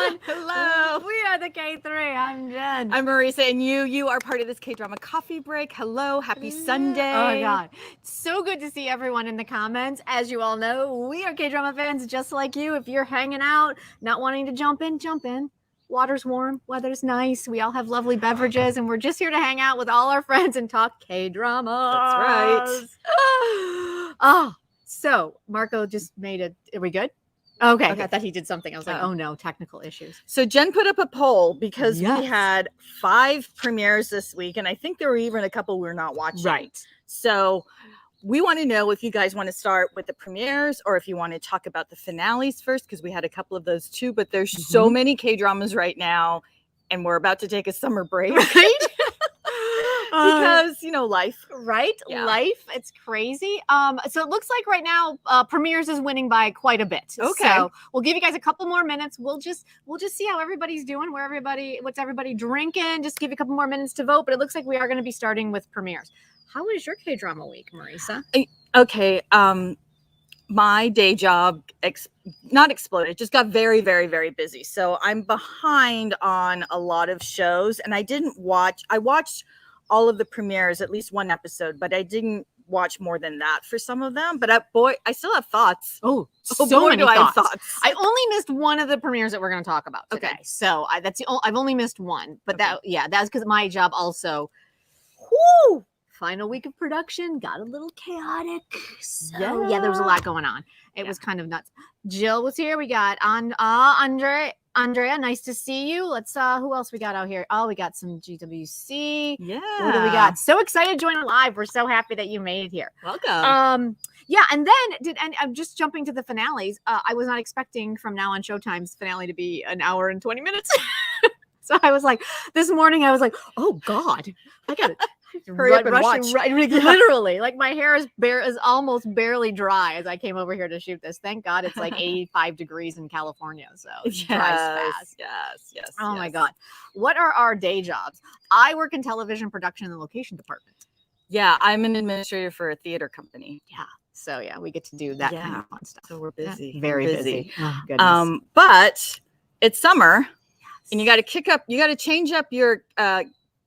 everyone. Hello. We are the K3. I'm Jen. I'm Marisa, and you are part of this KDrama Coffee Break. Hello, happy Sunday. Oh my God. So good to see everyone in the comments. As you all know, we are K-drama fans just like you. If you're hanging out, not wanting to jump in, jump in. Water's warm, weather's nice. We all have lovely beverages, and we're just here to hang out with all our friends and talk K-drama. That's right. Oh, so Marco just made it. Are we good? Okay. Okay. I thought he did something. I was like, Oh. oh no, technical issues. So Jen put up a poll because Yes. we had 5 premieres this week, and I think there were even a couple we were not watching. Right. So we want to know if you guys want to start with the premieres or if you want to talk about the finales first, because we had a couple of those too. But there's so many K-dramas right now, and we're about to take a summer break. Right? Because, life. Right? Yeah. Life. It's crazy. So it looks like right now, Premieres is winning by quite a bit. Okay. So we'll give you guys a couple more minutes. We'll just see how everybody's doing, what's everybody drinking. Just give you a couple more minutes to vote. But it looks like we are going to be starting with Premieres. How was your K-drama week, Marisa? Okay. My day job not exploded, just got very, very, very busy. So I'm behind on a lot of shows, and I watched all of the premieres, at least one episode, but I didn't watch more than that for some of them. But I still have thoughts. Oh, so many I have thoughts. I only missed one of the premieres that we're going to talk about today. Okay. So I've only missed one, but that's because my job also. Whoo! Final week of production got a little chaotic. So Yeah. there was a lot going on. It was kind of nuts. Jill was here. We got Andrea. Nice to see you. Let's who else we got out here? Oh, we got some GWC. Yeah. What do we got? So excited to join live. We're so happy that you made it here. Welcome. Yeah, and then I'm just jumping to the finales. I was not expecting from now on Showtime's finale to be an hour and 20 minutes. So I was like, this morning I was like, oh God, I got it. Hurry up and watch. Literally, like my hair is almost barely dry as I came over here to shoot this. Thank God it's like 85 degrees in California, so it dries fast. Yes. Oh my God. What are our day jobs? I work in television production in the location department. Yeah, I'm an administrator for a theater company. Yeah. So yeah, we get to do that kind of fun stuff. So we're busy. Yeah, very busy. Oh, goodness. But it's summer, and you got to change up your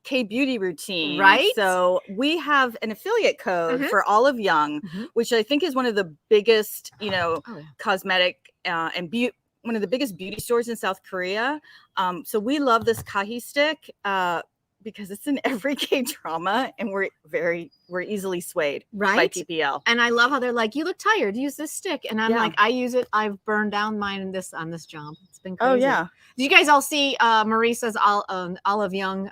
K-beauty routine. Right. So we have an affiliate code for all of Young, which I think is one of the biggest, cosmetic and one of the biggest beauty stores in South Korea. So we love this Kahi stick because it's in every K-drama, and we're easily swayed by PPL. And I love how they're like, you look tired, use this stick. And I'm like, I use it. I've burned down mine on this job. It's been crazy. Oh yeah. Did you guys all see Marisa's Olive Young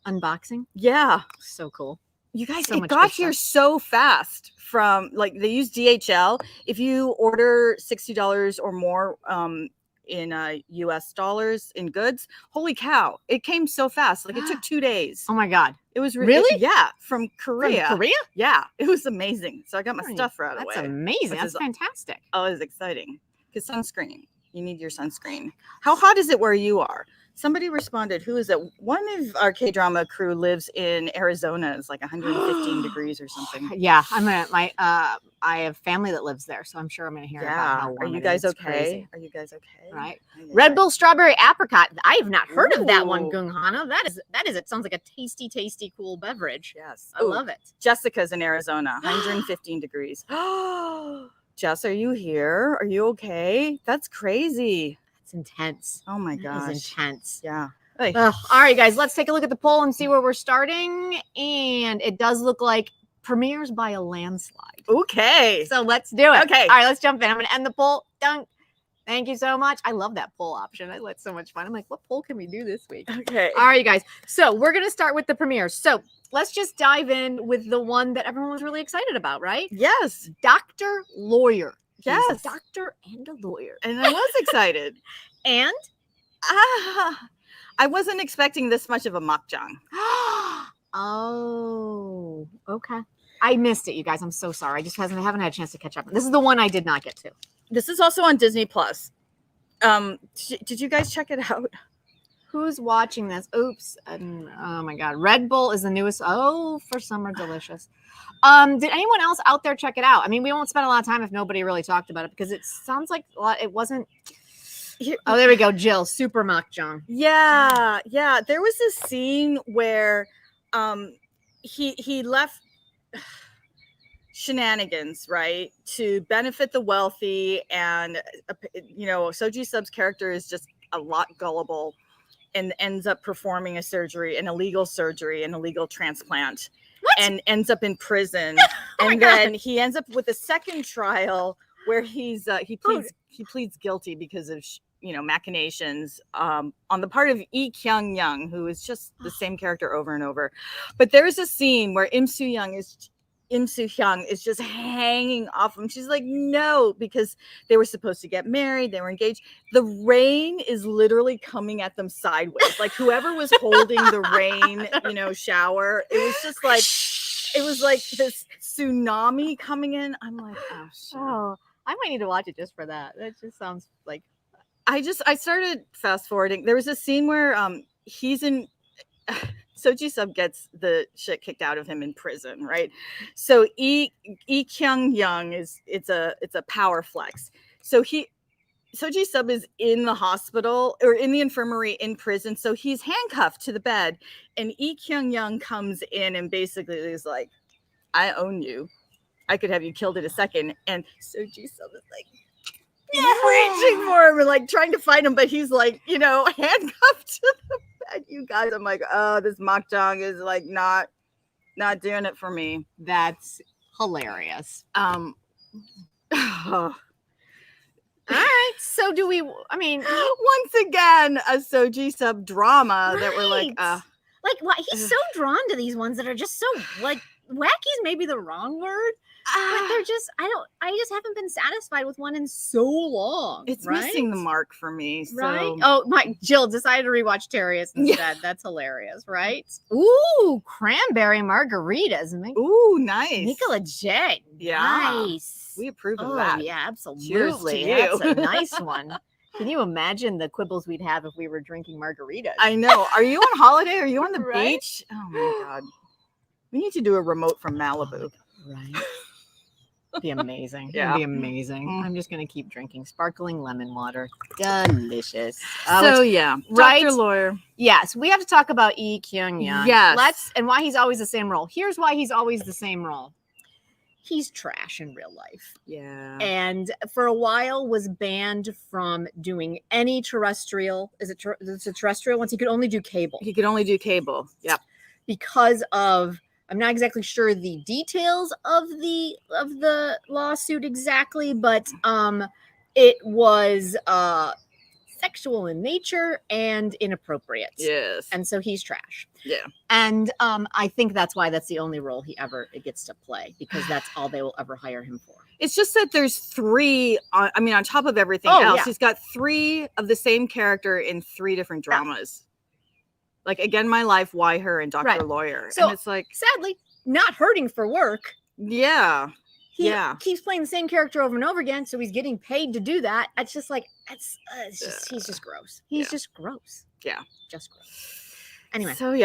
unboxing? Yeah. So cool. You guys, So it much got good here stuff. so fast from they use DHL. If you order $60 or more in US dollars in goods, holy cow, it came so fast. Like it took 2 days. Oh my God. It was Really? Yeah, from Korea. From Korea? Yeah, it was amazing. So I got my stuff right away. That's amazing. That's fantastic. Oh, it was exciting. Because sunscreen. You need your sunscreen. How hot is it where you are? Somebody responded. Who is it? One of our K-drama crew lives in Arizona. It's like 115 degrees or something. Yeah, I have family that lives there, so I'm sure I'm gonna hear about how warm Are you it guys is. It's okay? crazy. Are you guys okay? Right. Yeah. Red Bull strawberry apricot. I have not heard of that one, Ooh. Gung Hana. That is. It sounds like a tasty, cool beverage. Yes. I love it. Jessica's in Arizona, 115 degrees. Jess, are you here? Are you okay? That's crazy. It's intense. Oh my That gosh. is intense. Yeah. All right, guys, let's take a look at the poll and see where we're starting. And it does look like premieres by a landslide. Okay. So let's do it. Okay. All right, let's jump in. I'm going to end the poll. Done. Thank you so much. I love that poll option. It's so much fun. I'm like, what poll can we do this week? Okay. All right, you guys. So we're going to start with the premieres. So let's just dive in with the one that everyone was really excited about, right? Yes. Dr. Lawyer. He's Yes. a doctor and a lawyer. And I was excited. And I wasn't expecting this much of a makjang. oh, okay. I missed it, you guys. I'm so sorry. I haven't had a chance to catch up. This is the one I did not get to. This is also on Disney Plus. Did you guys check it out? Who's watching this? Oops. Oh my God. Red Bull is the newest. Oh, for summer delicious. Did anyone else out there check it out? I mean, we won't spend a lot of time if nobody really talked about it because it sounds like a lot. It wasn't. Oh, there we go, Jill. Super Makjang. Yeah. There was a scene where he left shenanigans, right, to benefit the wealthy, and Soji Sub's character is just a lot gullible and ends up performing an illegal surgery, an illegal transplant. What? And ends up in prison. And then he ends up with a second trial where he pleads guilty because of machinations on the part of Lee Kyung Young, who is just the same character over and over. But there's a scene where Im Soo Hyung is just hanging off him. She's like, no, because they were supposed to get married, they were engaged. The rain is literally coming at them sideways. Like whoever was holding the rain, shower, it was like this tsunami coming in. I'm like, oh shit. Oh, I might need to watch it just for that. That just sounds like I started fast forwarding. There was a scene where he's in Soji Sub gets the shit kicked out of him in prison, right? So Lee Kyung Young it's a power flex. So Soji Sub is in the hospital or in the infirmary in prison, so he's handcuffed to the bed, and Lee Kyung Young comes in and basically is like, I own you. I could have you killed in a second. And Soji Sub is like reaching for him and like trying to fight him, but he's like, handcuffed to the bed. You guys, I'm like, oh, this Makjang is like not doing it for me. That's hilarious. Oh. All right. So do we, I mean, once again, a Soji Sub drama that we're like, what? He's so drawn to these ones that are just so like wacky's maybe the wrong word, but they're just, I just haven't been satisfied with one in so long. It's missing the mark for me. So. Right. Oh, Jill decided to rewatch Terrius instead. Yeah. That's hilarious, right? Ooh, cranberry margaritas. Ooh, nice. Nicola J. Yeah. Nice. We approve of that. Yeah, absolutely. That's a nice one. Can you imagine the quibbles we'd have if we were drinking margaritas? I know. Are you on holiday? Are you on the beach? Oh my God. We need to do a remote from Malibu. Right. Be amazing. Yeah. It'd be amazing. I'm just going to keep drinking sparkling lemon water. Delicious. Right? Dr. Lawyer. Yes, we have to talk about Lee Kyung Young. Yes. And why he's always the same role. Here's why he's always the same role. He's trash in real life. Yeah. And for a while was banned from doing any terrestrial. It's a terrestrial once. He could only do cable. Yeah. Because of, I'm not exactly sure the details of the lawsuit exactly, but it was sexual in nature and inappropriate. Yes. And so he's trash. Yeah. And I think that's why that's the only role he ever gets to play, because that's all they will ever hire him for. It's just that there's three, on top of everything else, yeah. He's got three of the same character in three different dramas. Like Again My Life, Why Her, and Dr. Lawyer. So and it's like, sadly, not hurting for work. Yeah. He keeps playing the same character over and over again, so he's getting paid to do that. It's just like, he's just gross. He's just gross. Yeah. Just gross. Anyway, so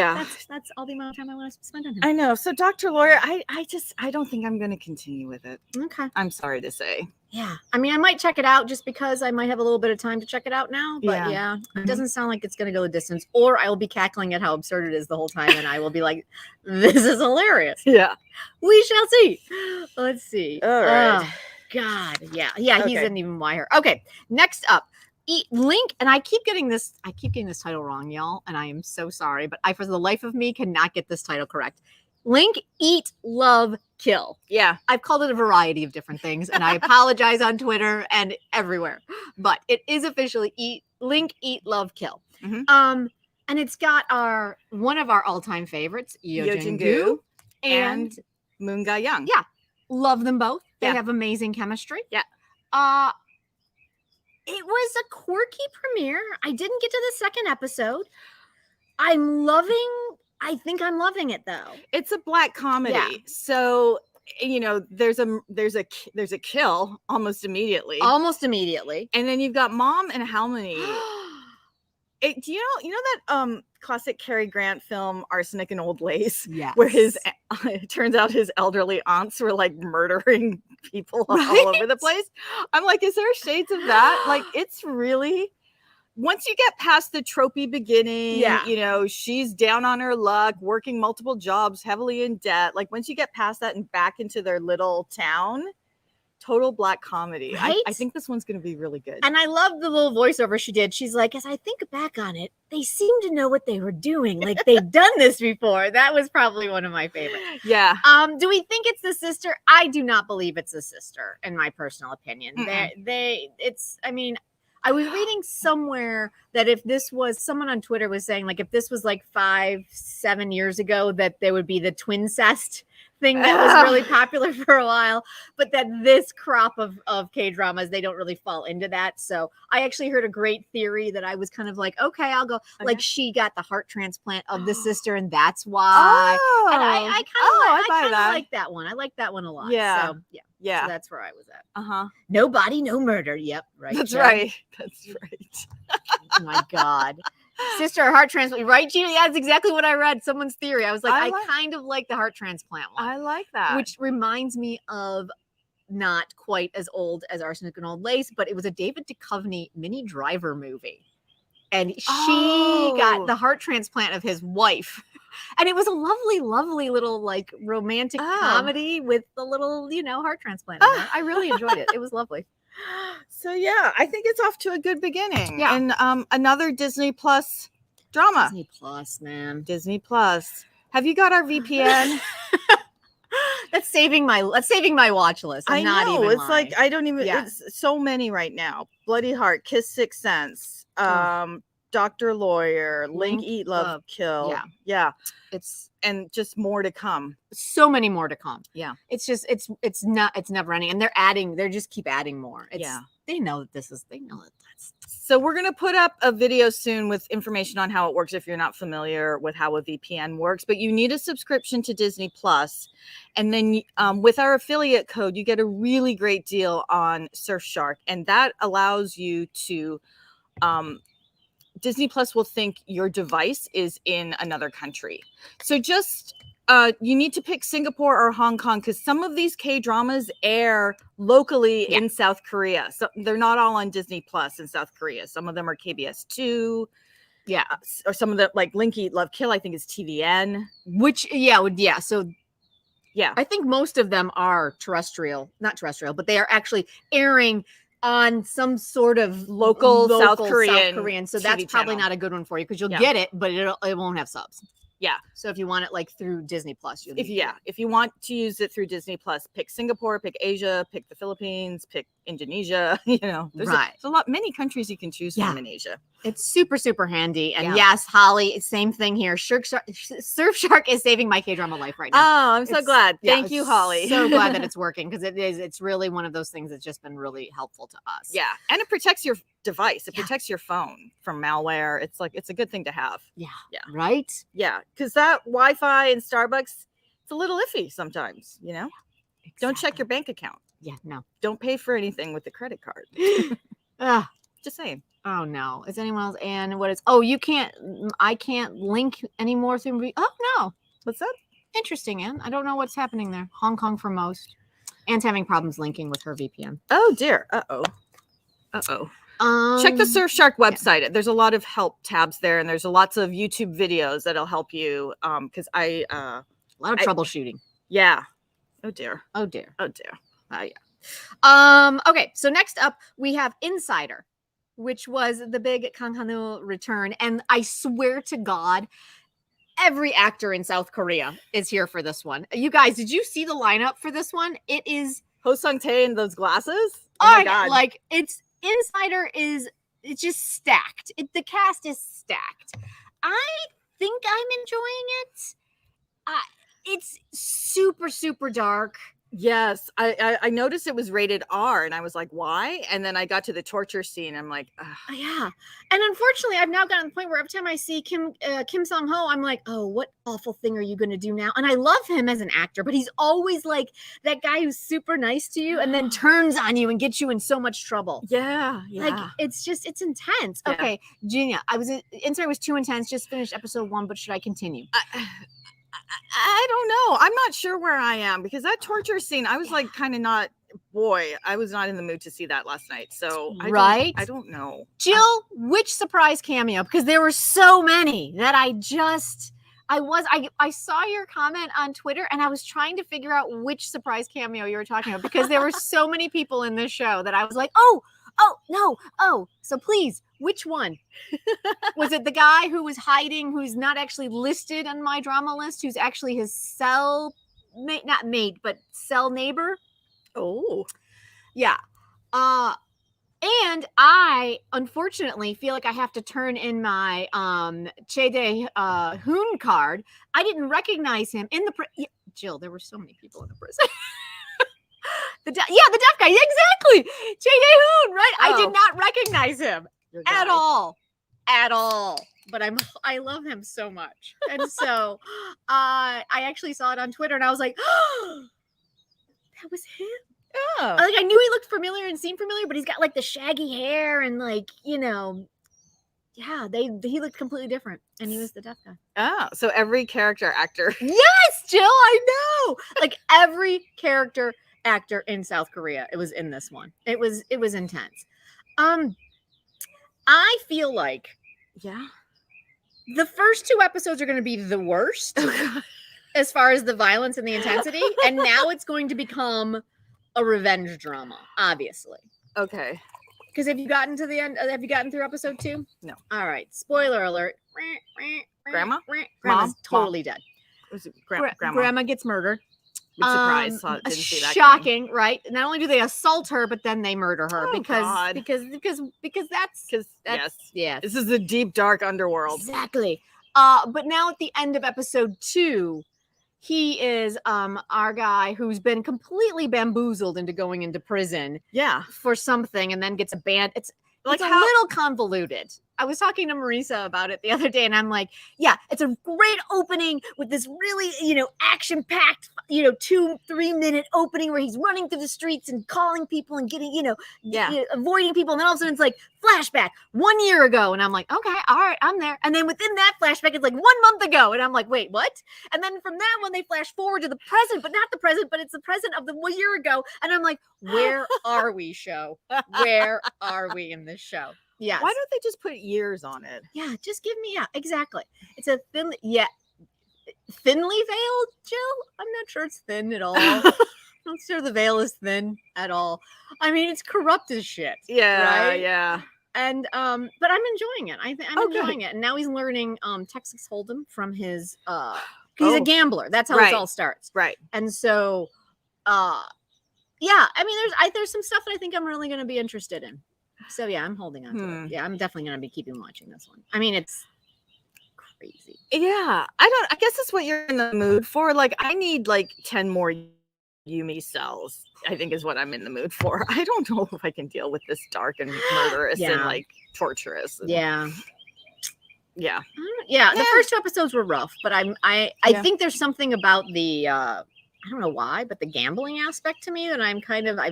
that's all the amount of time I want to spend on him. I know. So Dr. Lawyer, I don't think I'm going to continue with it. Okay. I'm sorry to say. Yeah. I mean, I might check it out just because I might have a little bit of time to check it out now. But it doesn't sound like it's going to go the distance. Or I will be cackling at how absurd it is the whole time. And I will be like, this is hilarious. Yeah. We shall see. Let's see. All right. Oh, God. Yeah. Yeah. He's an even wire. Okay. Next up. Link, and I keep getting this title wrong, y'all, and I am so sorry, but I, for the life of me, cannot get this title correct. Link, Eat, Love, Kill. Yeah. I've called it a variety of different things, and I apologize on Twitter and everywhere, but it is officially Link, Eat, Love, Kill. Mm-hmm. And it's got one of our all-time favorites, Yeo-jin-gu and Moon Ga-young. Yeah. Love them both. They have amazing chemistry. Yeah. It was a quirky premiere. I didn't get to the second episode. I think I'm loving it though. It's a black comedy. Yeah. So, there's a kill almost immediately. And then you've got Mom and Halmony. Do you know that classic Cary Grant film Arsenic and Old Lace? Yeah. Where it turns out his elderly aunts were like murdering people all over the place. I'm like, is there shades of that? Like, it's really once you get past the tropey beginning, Yeah. you know, she's down on her luck, working multiple jobs, heavily in debt. Like once you get past that and back into their little town, total black comedy. Right? I think this one's going to be really good. And I love the little voiceover she did. She's like, as I think back on it, they seem to know what they were doing. Like they've done this before. That was probably one of my favorites. Yeah. Do we think it's the sister? I do not believe it's the sister, in my personal opinion. I mean, I was reading somewhere that if this was, someone on Twitter was saying, like, if this was like 5-7 years ago, that there would be the twincest thing that was really popular for a while, but that this crop of K-dramas, they don't really fall into that. So I actually heard a great theory that I was kind of like, okay, I'll go. Okay. Like she got the heart transplant of the sister, and that's why. Oh, and I kind of that. like that one. I like that one a lot. Yeah. So, yeah. Yeah. So that's where I was at. No body, no murder. Yep. Right. That's Jen? right. That's right. Oh my God. Sister heart transplant, right, Gina? Yeah, that's exactly what I read. Someone's theory. I was like, I kind of like the heart transplant one. I like that. Which reminds me of not quite as old as Arsenic and Old Lace, but it was a David Duchovny Minnie Driver movie. And she got the heart transplant of his wife. And it was a lovely, lovely little like romantic comedy with the little, you know, heart transplant. I really enjoyed it. It was lovely. So yeah, I think it's off to a good beginning. Yeah. And another Disney Plus drama. Disney Plus, man. Disney Plus. Have you got our VPN? That's saving my watch list. I know. It's lying. like I don't even. Yeah. It's so many right now. Bloody Heart, Kiss Sixth Sense, Doctor Lawyer, Link, Eat, Love, Kill. Yeah. Yeah. It's and just more to come. So many more to come. Yeah. It's just it's never ending, and they're just keep adding more. They know that that's. So we're going to put up a video soon with information on how it works if you're not familiar with how a VPN works, but you need a subscription to Disney Plus. And then with our affiliate code, you get a really great deal on Surfshark. And that allows you to, Disney Plus will think your device is in another country. So just, you need to pick Singapore or Hong Kong because some of these K-dramas air locally in South Korea. So they're not all on Disney Plus in South Korea. Some of them are KBS 2. Yeah. Or some of the like Link, Eat, Love, Kill, I think is TVN. So yeah. I think most of them are not terrestrial, but they are actually airing on some sort of local South Korean. So TV that's probably channel. Not a good one for you because you'll get it, but it won't have subs. Yeah. So if you want it like through Disney Plus, if you want to use it through Disney Plus, pick Singapore, pick Asia, pick the Philippines, pick Indonesia. You know, there's many countries you can choose from in Asia. It's super, super handy. And yes, Holly, same thing here. Surfshark is saving my K-drama life right now. Oh, I'm so glad. Thank you, Holly. So glad that it's working because it's really one of those things that's just been really helpful to us. Yeah. And it protects your device. It protects your phone from malware. It's a good thing to have. Yeah. Yeah. Right? Yeah. Because that Wi-Fi in Starbucks, it's a little iffy sometimes, you know? Exactly. Don't check your bank account. Yeah, no. Don't pay for anything with the credit card. Just saying. Oh no. Is anyone else? And what is I can't link anymore through no. What's that? Interesting, Anne. I don't know what's happening there. Hong Kong for most. Anne's having problems linking with her VPN. Oh dear. Uh-oh. Check the Surfshark website. Yeah. There's a lot of help tabs there, and there's lots of YouTube videos that'll help you. Because a lot of troubleshooting. Yeah. Oh dear. Yeah. Okay. So next up we have Insider, which was the big Kang Han-woo return, and I swear to God, every actor in South Korea is here for this one. You guys, did you see the lineup for this one? It is Ho Sung-tae in those glasses. Oh my God! Like it's it's just stacked. The cast is stacked. I think I'm enjoying it. It's super, super dark. Yes, I noticed it was rated R, and I was like, why? And then I got to the torture scene. I'm like, ugh. Yeah. And unfortunately, I've now gotten to the point where every time I see Kim Sung-ho, I'm like, oh, what awful thing are you going to do now? And I love him as an actor, but he's always like that guy who's super nice to you and then turns on you and gets you in so much trouble. Yeah. Like, it's intense. Yeah. Okay, Gina, Insider was too intense. Just finished episode 1, but should I continue? I don't know. I'm not sure where I am because that torture scene, I was like kind of not boy, I was not in the mood to see that last night. So Right? I don't know. Jill, which surprise cameo? Because there were so many that I saw your comment on Twitter and I was trying to figure out which surprise cameo you were talking about because there were so many people in this show that I was like, oh, no. Oh, so please, which one? Was it the guy who was hiding, who's not actually listed on my drama list, who's actually his cell mate, not mate, but cell neighbor? Oh. Yeah. And I unfortunately feel like I have to turn in my Chede Hoon card. I didn't recognize him in the Jill, there were so many people in the prison. The deaf guy, exactly. Chede Hoon, right? I did not recognize him at all. But I love him so much. And so I actually saw it on Twitter and I was like, oh, that was him. Oh. Like I knew he looked familiar and seemed familiar, but he's got like the shaggy hair and like, he looked completely different and he was the deaf guy. Oh, so every character actor. Yes, Jill, I know. Like every character actor in South Korea, it was in this one. It was intense. I feel like the first 2 episodes are going to be the worst as far as the violence and the intensity, and now it's going to become a revenge drama, obviously. Okay. Because have you gotten to the end? Have you gotten through episode 2? No. All right. Spoiler alert. Grandma? Grandma's totally dead. Was it grandma? Grandma gets murdered. Big surprise. Didn't see that shocking, coming. Right? Not only do they assault her, but then they murder her because that's yes. This is the deep dark underworld. Exactly. But now at the end of episode 2, he is our guy who's been completely bamboozled into going into prison. Yeah. For something and then gets abandoned. It's like a little convoluted. I was talking to Marisa about it the other day and I'm like, yeah, it's a great opening with this really, action-packed, 2-3 minute opening where he's running through the streets and calling people and getting, avoiding people. And then all of a sudden it's like flashback 1 year ago. And I'm like, okay, all right, I'm there. And then within that flashback, it's like 1 month ago. And I'm like, wait, what? And then from that one, they flash forward to the present, but not the present, but it's the present of the 1 year ago. And I'm like, where are we, show? Where are we in this show? Yeah. Why don't they just put years on it? Yeah, just give me, exactly. It's a thinly veiled, Jill. I'm not sure it's thin at all. I'm not sure the veil is thin at all. I mean, it's corrupt as shit. Yeah, right? yeah. And but I'm enjoying it. I'm enjoying it. And now he's learning Texas Hold'em from his he's a gambler. That's how it all starts. Right. And so I mean there's some stuff that I think I'm really gonna be interested in. So yeah, I'm holding on to it. Yeah, I'm definitely gonna be keeping watching this one. I mean, it's crazy. Yeah, I guess that's what you're in the mood for. Like, I need like 10 more YUMI'S cells. I think is what I'm in the mood for. I don't know if I can deal with this dark and murderous and like torturous. And, yeah. The first 2 episodes were rough, but I think there's something about the I don't know why, but the gambling aspect to me that I'm kind of I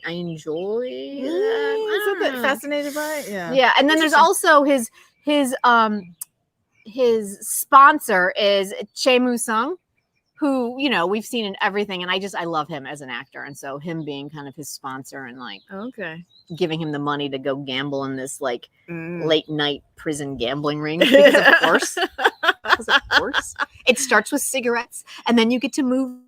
enjoy. Is that fascinated by it? Yeah. Yeah, and then there's also his sponsor is Chae Sung, who we've seen in everything, and I love him as an actor, and so him being kind of his sponsor and like giving him the money to go gamble in this like late night prison gambling ring because of course it starts with cigarettes, and then you get to move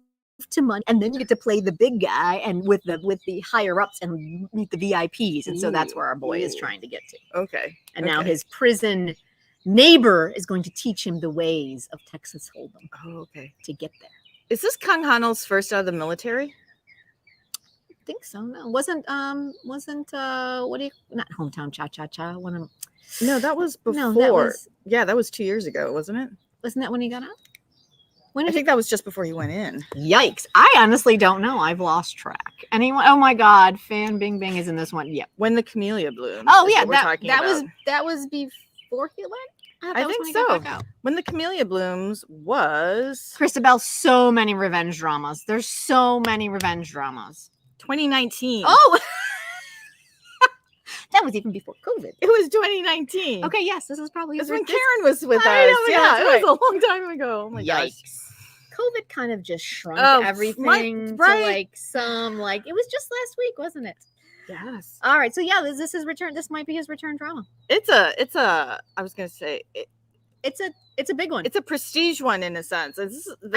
to money, and then you get to play the big guy and with the higher ups and meet the VIPs, and so that's where our boy is trying to get to. Okay. And now his prison neighbor is going to teach him the ways of Texas Hold'em. Oh, okay. To get there. Is this Kang Hanul's first out of the military? I think so. No, wasn't not Hometown Cha Cha Cha? No, that was before. No, that was 2 years ago, wasn't it? Wasn't that when he got out? I think that was just before he went in. Yikes. I honestly don't know. I've lost track. Anyone? Oh my God. Fan Bing Bing is in this one. Yep. When the Camellia Blooms. Oh yeah. That was before he went? I think so. When the Camellia Blooms was Christabel, so many revenge dramas. There's so many revenge dramas. 2019. Oh, that was even before COVID. It was 2019. Okay, yes, this is probably when Karen was with us. Yeah, it was a long time ago. Oh my gosh. COVID kind of just shrunk everything to like some, like, it was just last week, wasn't it? Yes. All right. So yeah, this is return. This might be his return drama. It's a, I was going to say, it's a big one. It's a prestige one in a sense. I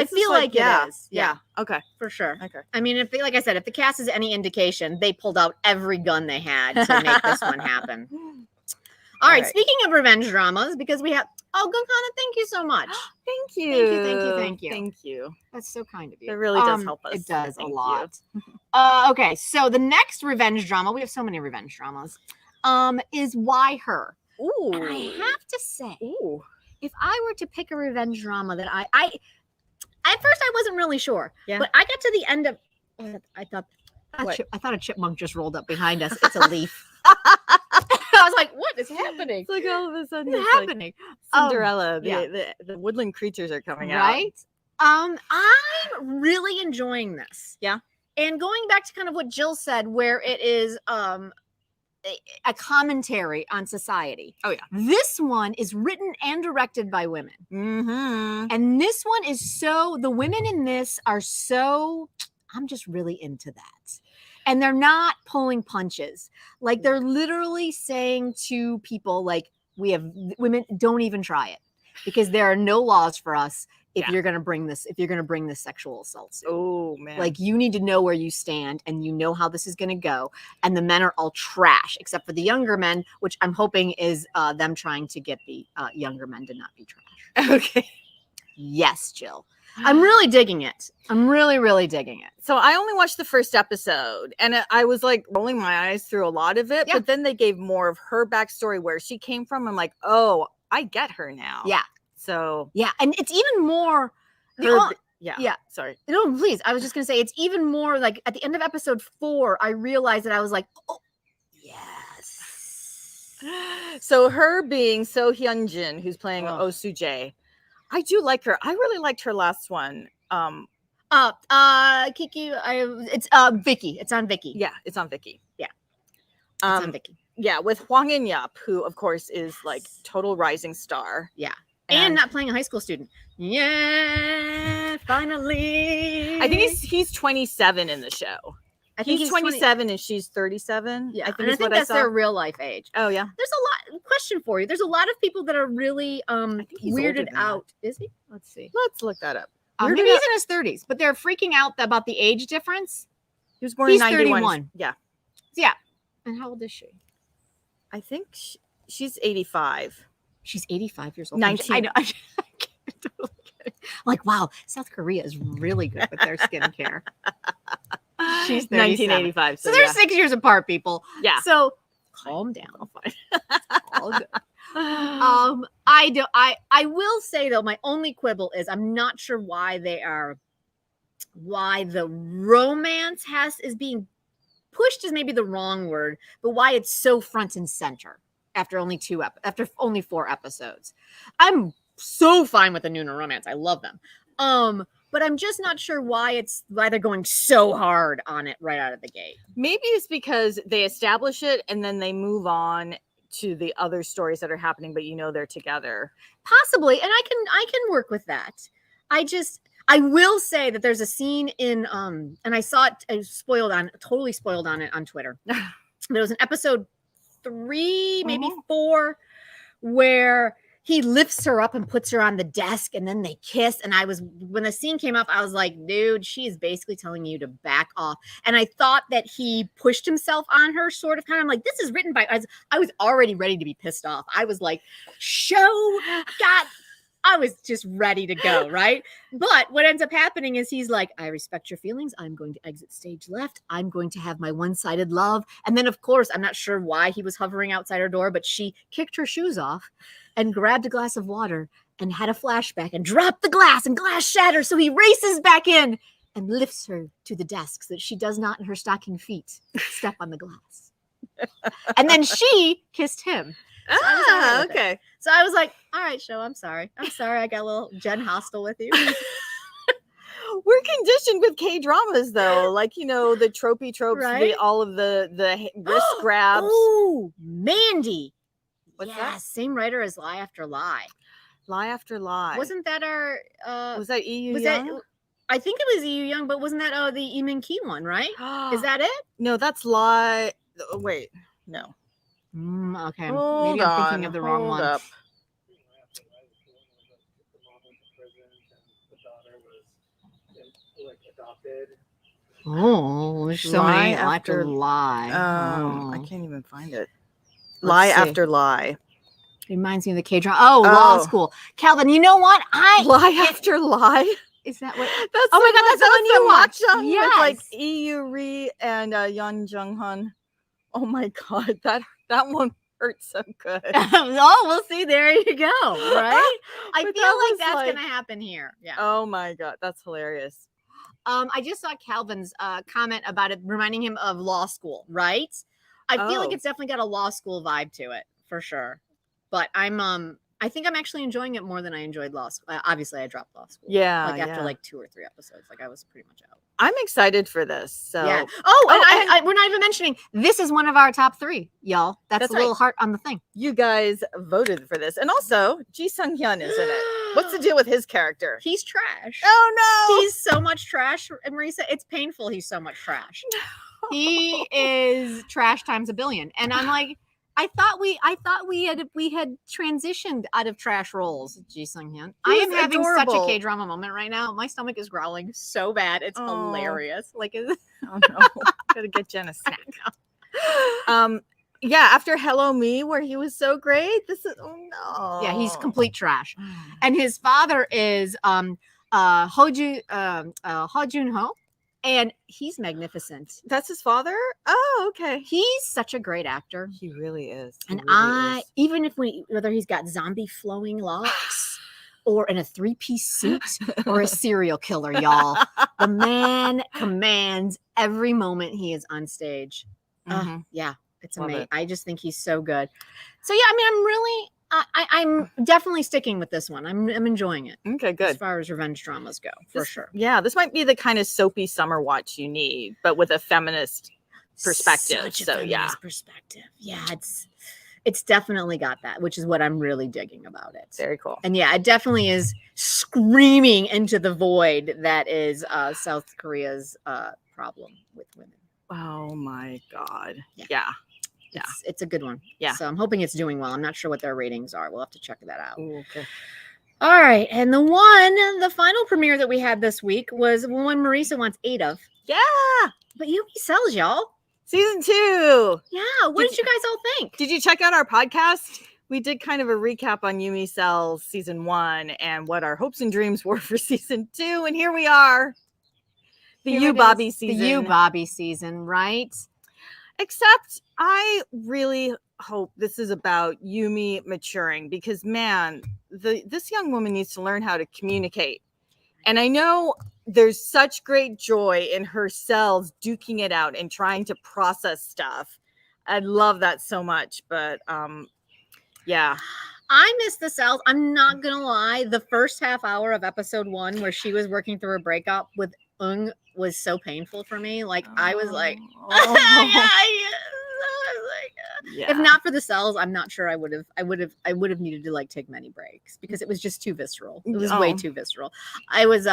feel like it is. Yeah. Okay. For sure. Okay. I mean, like I said, if the cast is any indication, they pulled out every gun they had to make this one happen. All right. Speaking of revenge dramas, because we have, good Connor, thank you so much. Thank you. Thank you. Thank you. That's so kind of you. It really does help us. It does a lot. Okay, so the next revenge drama, we have so many revenge dramas, is Why Her? Ooh. And I have to say, if I were to pick a revenge drama that I at first I wasn't really sure, but I got to the end of, I thought a chipmunk just rolled up behind us. It's a leaf. I was like, what is happening? It's like all of a sudden what's happening? Like Cinderella. The woodland creatures are coming out. Right? I'm really enjoying this. Yeah. And going back to kind of what Jill said, where it is a commentary on society. Oh, yeah. This one is written and directed by women. Mm-hmm. And this one is the women in this are I'm just really into that. And they're not pulling punches. Like, they're literally saying to people, like, women, don't even try it, because there are no laws for us if you're going to bring this sexual assault suit. Oh, man. Like, you need to know where you stand, and you know how this is going to go. And the men are all trash, except for the younger men, which I'm hoping is them trying to get the younger men to not be trash. Okay. Yes, Jill. I'm really digging it. I'm really, really digging it. So I only watched the first episode, and I was like rolling my eyes through a lot of it, but then they gave more of her backstory, where she came from. I'm like, oh, I get her now. Yeah. So yeah, and it's even more. Yeah. Sorry. No, please. I was just gonna say, it's even more like at the end of episode 4, I realized that I was like, oh, yes. So her being So Hyun-jin, who's playing Oh Soo-jae, I do like her. I really liked her last one. Kiki, it's Vicky. It's on Vicky. Yeah, it's on Vicky. Yeah. It's on Vicky. Yeah, with Hwang In-yup, who of course is like total rising star. Yeah. And not playing a high school student. Yeah, finally. I think he's 27 in the show. I think he's 27 and she's 37. Yeah, I think that's their real life age. Oh yeah. There's a lot. Question for you. There's a lot of people that are really weirded out. Is he? Let's see. Let's look that up. Maybe he's in his 30s, but they're freaking out about the age difference. He was born in 91. 31. Yeah. Yeah. And how old is she? I think she's 85. She's 85 years old. 19. I know. I totally get it. Like, wow, South Korea is really good with their skincare. She's 1985. So they're 6 years apart, people. Yeah. So calm down. All good. I will say though, my only quibble is I'm not sure why the romance is being pushed is maybe the wrong word, but why it's so front and center after only 4 episodes. I'm so fine with the Nooner romance. I love them. But I'm just not sure why they're going so hard on it right out of the gate. Maybe it's because they establish it and then they move on to the other stories that are happening, but they're together. Possibly, and I can work with that. I will say that there's a scene in and I saw it totally spoiled on it on Twitter. There was an episode 3, maybe 4, where he lifts her up and puts her on the desk and then they kiss. And when the scene came up, I was like, dude, she is basically telling you to back off. And I thought that he pushed himself on her sort of kind of like, this is written by, I was already ready to be pissed off. I was like, I was just ready to go. Right. But what ends up happening is he's like, I respect your feelings. I'm going to exit stage left. I'm going to have my one-sided love. And then of course, I'm not sure why he was hovering outside her door, but she kicked her shoes off and grabbed a glass of water and had a flashback and dropped the glass and glass shatters. So he races back in and lifts her to the desk so that she does not in her stocking feet step on the glass. And then she kissed him. So okay. So I was like, all right, show, I'm sorry. I got a little Jen hostile with you. We're conditioned with K-dramas though. Like, the tropey tropes, right? All of the wrist grabs. Oh, Mandy. What's that? Same writer as Lie After Lie. Lie After Lie. Wasn't that our was that EU Young? I think it was Yu Young, but wasn't that the Lee Min Ki one, right? Is that it? No, that's Lie. Wait, no. Okay, Hold maybe I'm thinking of the wrong one. Up. Oh, there's so many after lie. I can't even find it. Lie after lie. Reminds me of the KDrama. Law School. Calvin, you know what? Lie after lie. Is that what? That's oh my God, that's the one you watched. Yes. With like Ri and Yeon Jung Hun. Oh my God, that one hurt so good. We'll see. There you go. Right? I feel like that's gonna happen here. Yeah. Oh my God, that's hilarious. I just saw Calvin's comment about it reminding him of law school, right? I feel like it's definitely got a law school vibe to it for sure. But I think I'm actually enjoying it more than I enjoyed law school. Obviously, I dropped law school. Yeah. Like after like 2 or 3 episodes, like I was pretty much out. I'm excited for this. So yeah. And we're not even mentioning this is one of our top 3, y'all. That's a little heart on the thing. You guys voted for this, and also Ji Sung Hyun is in it. What's the deal with his character? He's trash. Oh no, he's so much trash, Marisa. It's painful. He's so much trash. No. He is trash times a billion, and I'm like. I thought we had transitioned out of trash roles, Ji Sung Hyun. I am having such a K-drama moment right now. My stomach is growling so bad. It's hilarious. Like, oh no, gotta get Jenn a snack. Yeah, after Hello Me, where he was so great. This is no. Yeah, he's complete trash. And his father is Ho Jun Ho. And he's magnificent. That's his father? Oh, okay. He's such a great actor. He really is. And even if whether he's got zombie flowing locks or in a 3-piece suit or a serial killer, y'all, the man commands every moment he is on stage. Yeah, it's amazing. I just think he's so good. So yeah, I mean, I'm definitely sticking with this one. I'm enjoying it. Okay, good. As far as revenge dramas go, for sure. Yeah, this might be the kind of soapy summer watch you need, but with a feminist perspective. Perspective. Yeah, it's definitely got that, which is what I'm really digging about it. Very cool. And yeah, it definitely is screaming into the void that is South Korea's problem with women. Oh my God. Yeah. It's a good one. Yeah. So I'm hoping it's doing well. I'm not sure what their ratings are. We'll have to check that out. Ooh, okay. All right. And the final premiere that we had this week was one Marisa wants 8 of. Yeah. But YUMI'S sells, y'all. Season 2. Yeah. What did you guys all think? Did you check out our podcast? We did kind of a recap on YUMI'S Cells season 1 and what our hopes and dreams were for season 2. And here we are. The You Bobby season. The You Bobby season, right? Except I really hope this is about Yumi maturing because, man, this young woman needs to learn how to communicate. And I know there's such great joy in her cells duking it out and trying to process stuff. I love that so much. But, yeah. I miss the cells. I'm not going to lie. The first half hour of episode 1 where she was working through her breakup with Eung was so painful for me. Like I was like, if not for the cells, I'm not sure I would have needed to like take many breaks because it was just too visceral. It was way too visceral. I was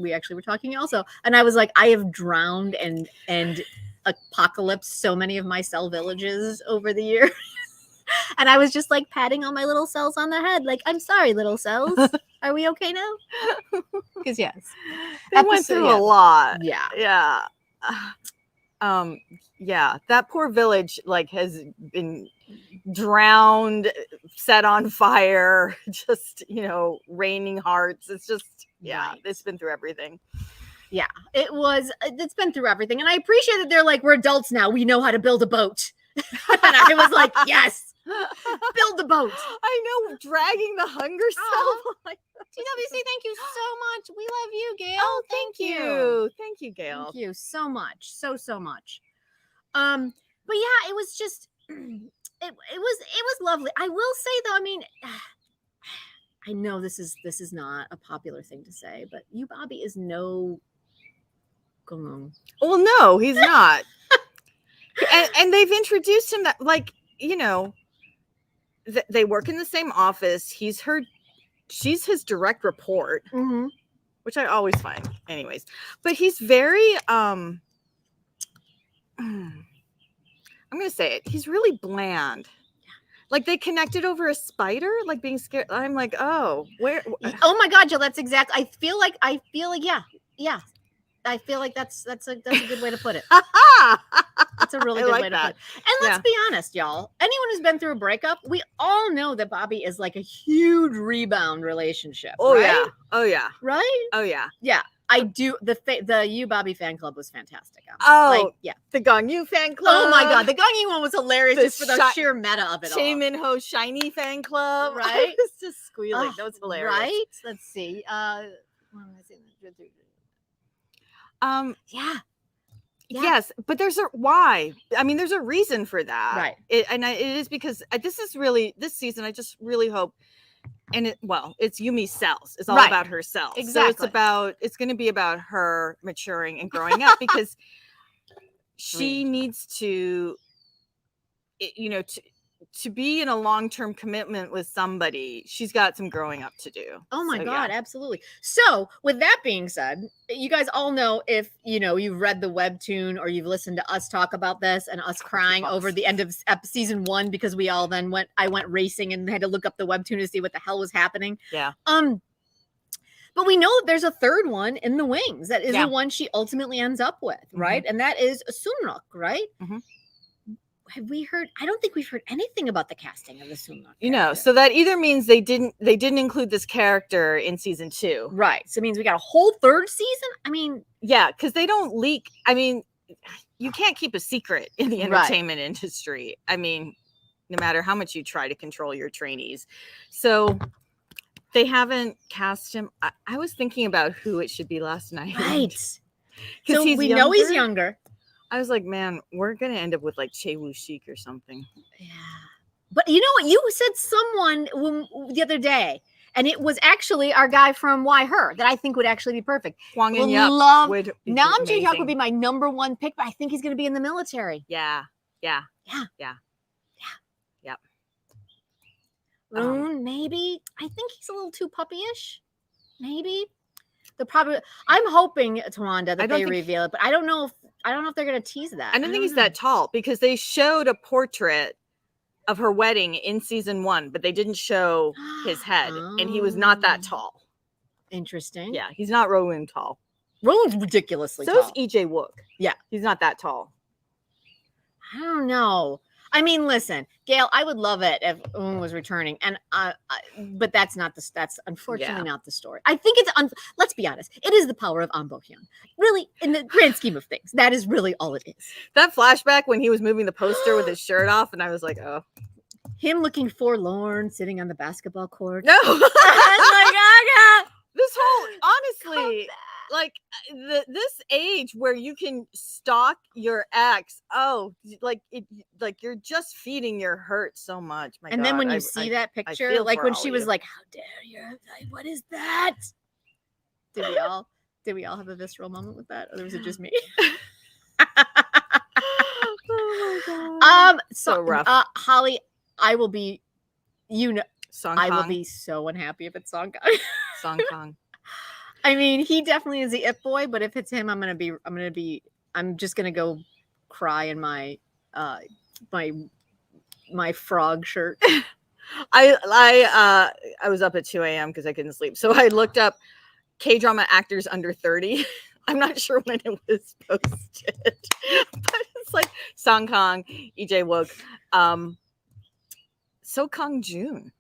we actually were talking also, and I was like, I have drowned and apocalypsed so many of my cell villages over the years. And I was just like patting all my little cells on the head, like, I'm sorry, little cells. Are we okay now? Because yes, they went through a lot. Yeah. Yeah. That poor village like has been drowned, set on fire, just raining hearts. It's just it's been through everything. Yeah, it's been through everything, and I appreciate that they're like, we're adults now. We know how to build a boat. And I was like, yes. Build the boat. I know, dragging the hunger cell. TWC, thank you so much. We love you, Gail. Oh, thank you. Thank you, Gail. Thank you so much. So much. But yeah, it was just it was lovely. I will say though, I mean, I know this is not a popular thing to say, but you Bobby is no Gong. Well, no, he's not. and they've introduced him that they work in the same office. She's his direct report, which I always find. Anyways, but he's very I'm gonna say it. He's really bland. Like they connected over a spider, like being scared. I'm like, oh, where? Oh my God, Jill, that's exact. I feel like, yeah. I feel like that's a good way to put it. That's a really good way to put it. And let's be honest, y'all. Anyone who's been through a breakup, we all know that Bobby is like a huge rebound relationship. Oh right? yeah. Oh yeah. Right? Oh yeah. Yeah. I do. The You Bobby fan club was fantastic. Yeah. The Gong Yu fan club. Oh my God. The Gong Yu one was hilarious just for the sheer meta of it all. Chae Min-ho shiny fan club. Right? It's just squealing. That was hilarious. Right? Let's see. What am I saying? Yeah. Yes, but there's a why. I mean, there's a reason for that. Right. It is because this season, I just really hope, it's Yumi's cells. It's all about her cells. Exactly. So it's going to be about her maturing and growing up because she needs to, to be in a long-term commitment with somebody, she's got some growing up to do. Oh my God, absolutely. So with that being said, you guys all know, if you've read the webtoon or you've listened to us talk about this and us crying over the end of season 1 because we all then I went racing and had to look up the webtoon to see what the hell was happening. Yeah. But we know that there's a third one in the wings. That is the one she ultimately ends up with, right? And that is Sunrook, right? Mm-hmm. Have we heard? I don't think we've heard anything about the casting of the Sunrook. So that either means they didn't include this character in season 2, right? So it means we got a whole third season. I mean, yeah, because they don't leak. I mean, you can't keep a secret in the entertainment industry. I mean, no matter how much you try to control your trainees. So they haven't cast him. I was thinking about who it should be last night. Right. Because we know he's younger. I was like, man, we're going to end up with like Chae Woo-shik or something. Yeah. But you know what? You said someone the other day, and it was actually our guy from Why Her that I think would actually be perfect. Hwang In-yup would be Nam Jae-hyuk would be my number 1 pick, but I think he's going to be in the military. Yeah. Yep. Roon, maybe. I think he's a little too puppyish. Maybe. I'm hoping, Tawanda, that they reveal it, but I don't know if they're gonna tease that. I don't think he's that tall because they showed a portrait of her wedding in season 1, but they didn't show his head, and he was not that tall. Interesting. Yeah, he's not Rowoon tall. Rowoon's ridiculously tall. So is EJ Wook. Yeah, he's not that tall. I don't know. I mean, listen, Gail, I would love it if Woon was returning, and but that's unfortunately not the story. I think let's be honest, it is the power of An Bo-hyun. Really, in the grand scheme of things, that is really all it is. That flashback when he was moving the poster with his shirt off, and I was like, oh. Him looking forlorn, sitting on the basketball court. No. I was like, this whole, honestly, like this age where you can stalk your ex, you're just feeding your hurt so much. My and God, then when you see that picture, like when she was like, "How dare you? Like, what is that?" Did we all have a visceral moment with that, or was it just me? Oh my God. So rough. Holly, I will be, Song will be so unhappy if it's Song Kang. Song Kang. I mean, he definitely is the it boy, but if it's him, I'm just gonna go cry in my my frog shirt. I was up at 2 a.m. because I couldn't sleep, so I looked up K-drama actors under 30. I'm not sure when it was posted, but it's like Song Kang, EJ Wook, So Kang Joon.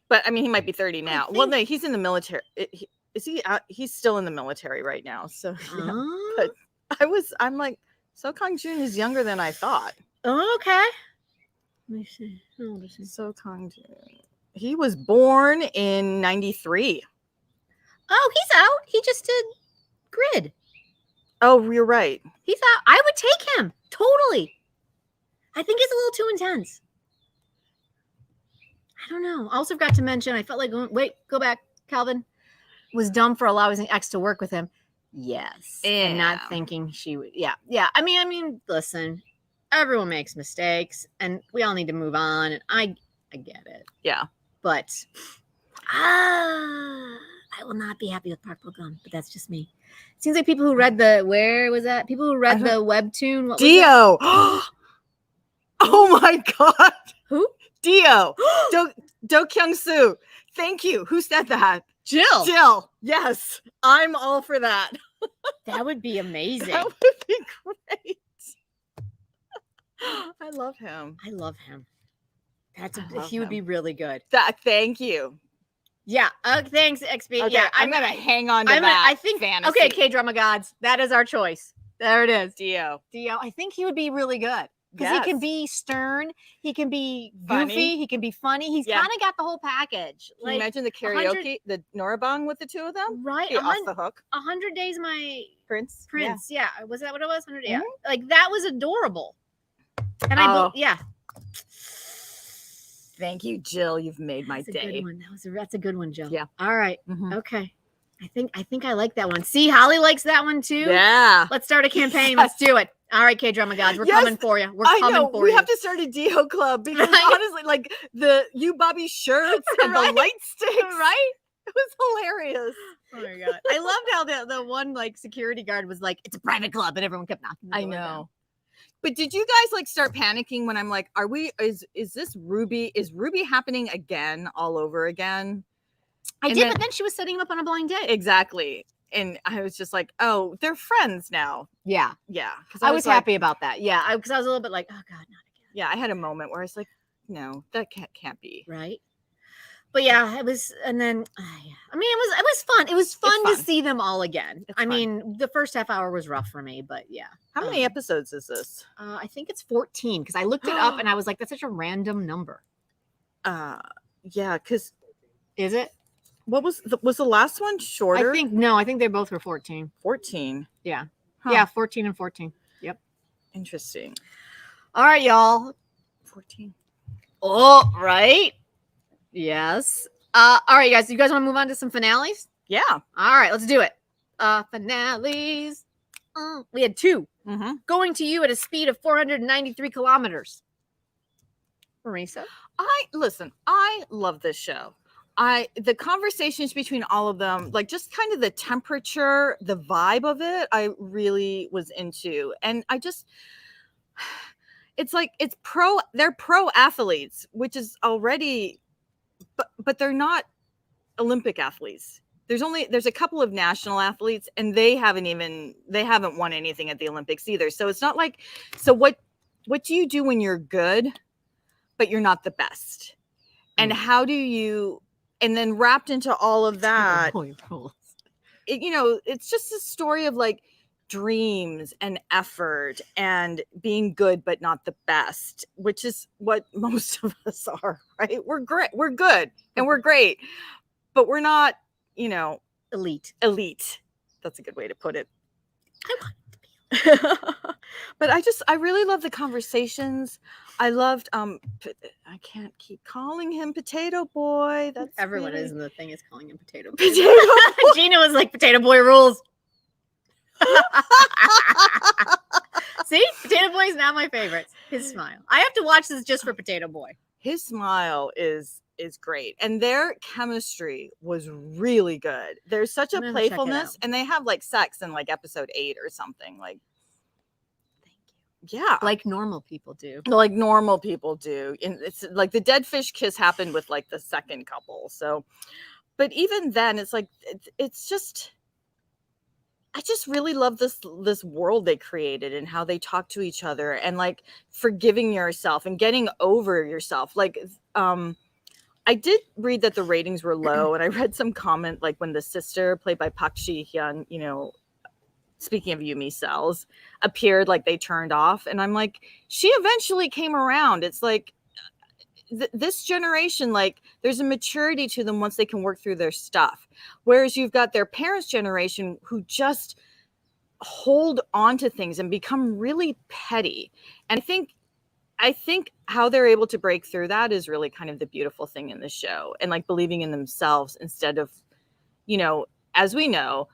But I mean, he might be 30 now. Well, no, he's in the military. Is he? He's still in the military right now. So, yeah. But I'm like, So Kang Joon is younger than I thought. Oh, okay. Let me see. So Kang Joon. He was born in 93. Oh, he's out. He just did Grid. Oh, you're right. He's out. I would take him. Totally. I think it's a little too intense. I don't know. I also forgot to mention, I felt like go back. Calvin was dumb for allowing his ex to work with him. Yes. Yeah. And not thinking she would. Yeah. Yeah. I mean, listen, everyone makes mistakes and we all need to move on. And I get it. Yeah. But I will not be happy with Park Bo-gum, but that's just me. It seems like people who read where was that? People who read the webtoon. What Dio. Oh my God. Who? Dio. Do Kyung-soo. Thank you. Who said that? Jill. Jill. Yes. I'm all for that. That would be amazing. That would be great. I love him. I love him. He would be really good. Thank you. Yeah. Thanks, XB. Okay, yeah, I'm gonna hang on to that. I think fantasy. Okay, K-drama gods. That is our choice. There it is. Dio. I think he would be really good because he can be stern. He can be goofy. Funny. He can be funny. He's kind of got the whole package. Can you imagine the karaoke, the Norabong with the two of them? Right. Be off the hook. 100 Days My Prince. Yeah. Was that what it was? 100. Yeah. Like that was adorable. And yeah. Thank you, Jill. You've made my day. That's a good one. That's a good one, Jill. Yeah. All right. Okay. I think I like that one. See, Holly likes that one too. Yeah. Let's start a campaign. Let's do it. All right, K-drama gods, we're coming for you. We're coming for you. We have to start a Dio club because honestly, like the You Bobby shirts and the light sticks, right? It was hilarious. Oh my God. I loved how the one like security guard was like, it's a private club, and everyone kept knocking. I know. Down. But did you guys like start panicking when I'm like, is this Ruby? Is Ruby happening again all over again? But then she was setting him up on a blind date. Exactly. And I was just like, oh, they're friends now. Yeah. Yeah. I was happy about that. Yeah. Because I was a little bit like, oh God, not again. Yeah. I had a moment where I was like, no, that can't be. Right. But yeah, it was, and then, I mean, it was fun. It was fun to see them all again. I mean, the first half hour was rough for me, but yeah. How many episodes is this? I think it's 14 because I looked it up and I was like, that's such a random number. Yeah, because. Is it? What was the last one shorter? I think they both were 14. 14. Yeah. Huh. Yeah, 14 and 14. Yep. Interesting. All right, y'all. 14. Oh, right. Yes. All right, guys. You guys want to move on to some finales? Yeah. All right, let's do it. Finales. We had 2. Going to You at a speed of 493 kilometers. Marisa? I love this show. The conversations between all of them, like just kind of the temperature, the vibe of it, I really was into. And it's like they're pro athletes, which is already, but they're not Olympic athletes. There's a couple of national athletes and they haven't won anything at the Olympics either. So it's not like, so what do you do when you're good, but you're not the best? And how do you, and then wrapped into all of that, it's just a story of like dreams and effort and being good, but not the best, which is what most of us are, right? We're great. We're good and we're great, but we're not, elite. That's a good way to put it. I want it to be. But I really love the conversations. I loved I can't keep calling him Potato Boy. That's everyone is, and the thing is calling him Potato Boy. Gina was like, Potato Boy rules. See, Potato Boy is not my favorite. His smile. I have to watch this just for Potato Boy. His smile is great, and their chemistry was really good. There's such a playfulness, and they have like sex in like episode 8 or something. Like, yeah, like normal people do. And it's like the dead fish kiss happened with like the second couple. So, but even then, it's like it's just. I just really love this world they created and how they talk to each other and like forgiving yourself and getting over yourself. Like, I did read that the ratings were low, and I read some comment like when the sister played by Park Ji-hyun, speaking of YUMI'S, appeared, like they turned off, and I'm like, she eventually came around. It's like this generation, like there's a maturity to them once they can work through their stuff, whereas you've got their parents' generation who just hold on to things and become really petty. And I think how they're able to break through that is really kind of the beautiful thing in the show, and like believing in themselves instead of, as we know,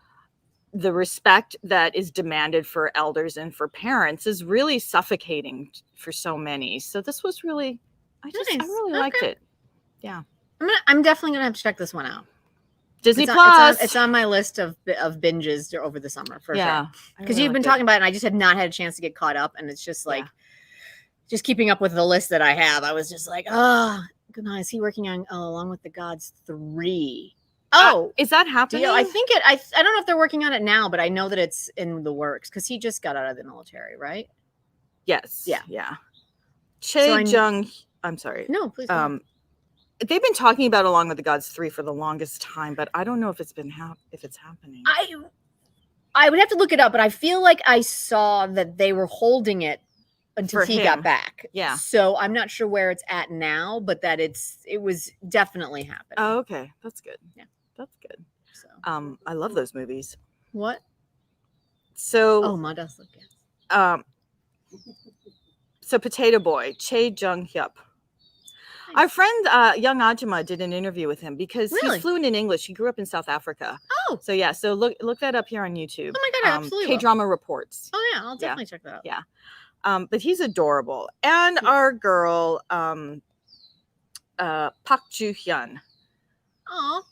the respect that is demanded for elders and for parents is really suffocating for so many. So this was really, I really liked it. Yeah. I'm definitely going to have to check this one out. Disney it's Plus. it's on my list of binges over the summer for sure. Because really you've been talking about it, and I just have not had a chance to get caught up, and it's just like just keeping up with the list that I have. I was just like, oh, goodness, is he working on Along with the Gods 3? Oh, is that happening? I think I don't know if they're working on it now, but I know that it's in the works because he just got out of the military, right? Yes. Yeah. I'm sorry. No, please. They've been talking about Along with the Gods 3 for the longest time, but I don't know if it's happening. I would have to look it up, but I feel like I saw that they were holding it until he got back. Yeah. So I'm not sure where it's at now, but that it was definitely happening. Oh, okay. That's good. Yeah. That's good. So I love those movies. What? So Ma does look good. So Potato Boy, Chae Jung-hyup. Nice. Our friend Young Ajima did an interview with him because he's fluent in English. He grew up in South Africa. Oh. So yeah, so look that up here on YouTube. Oh my God, absolutely. KDrama Reports. Oh yeah, I'll definitely check that out. Yeah. But he's adorable. And our girl, Park Ju-hyun. Oh.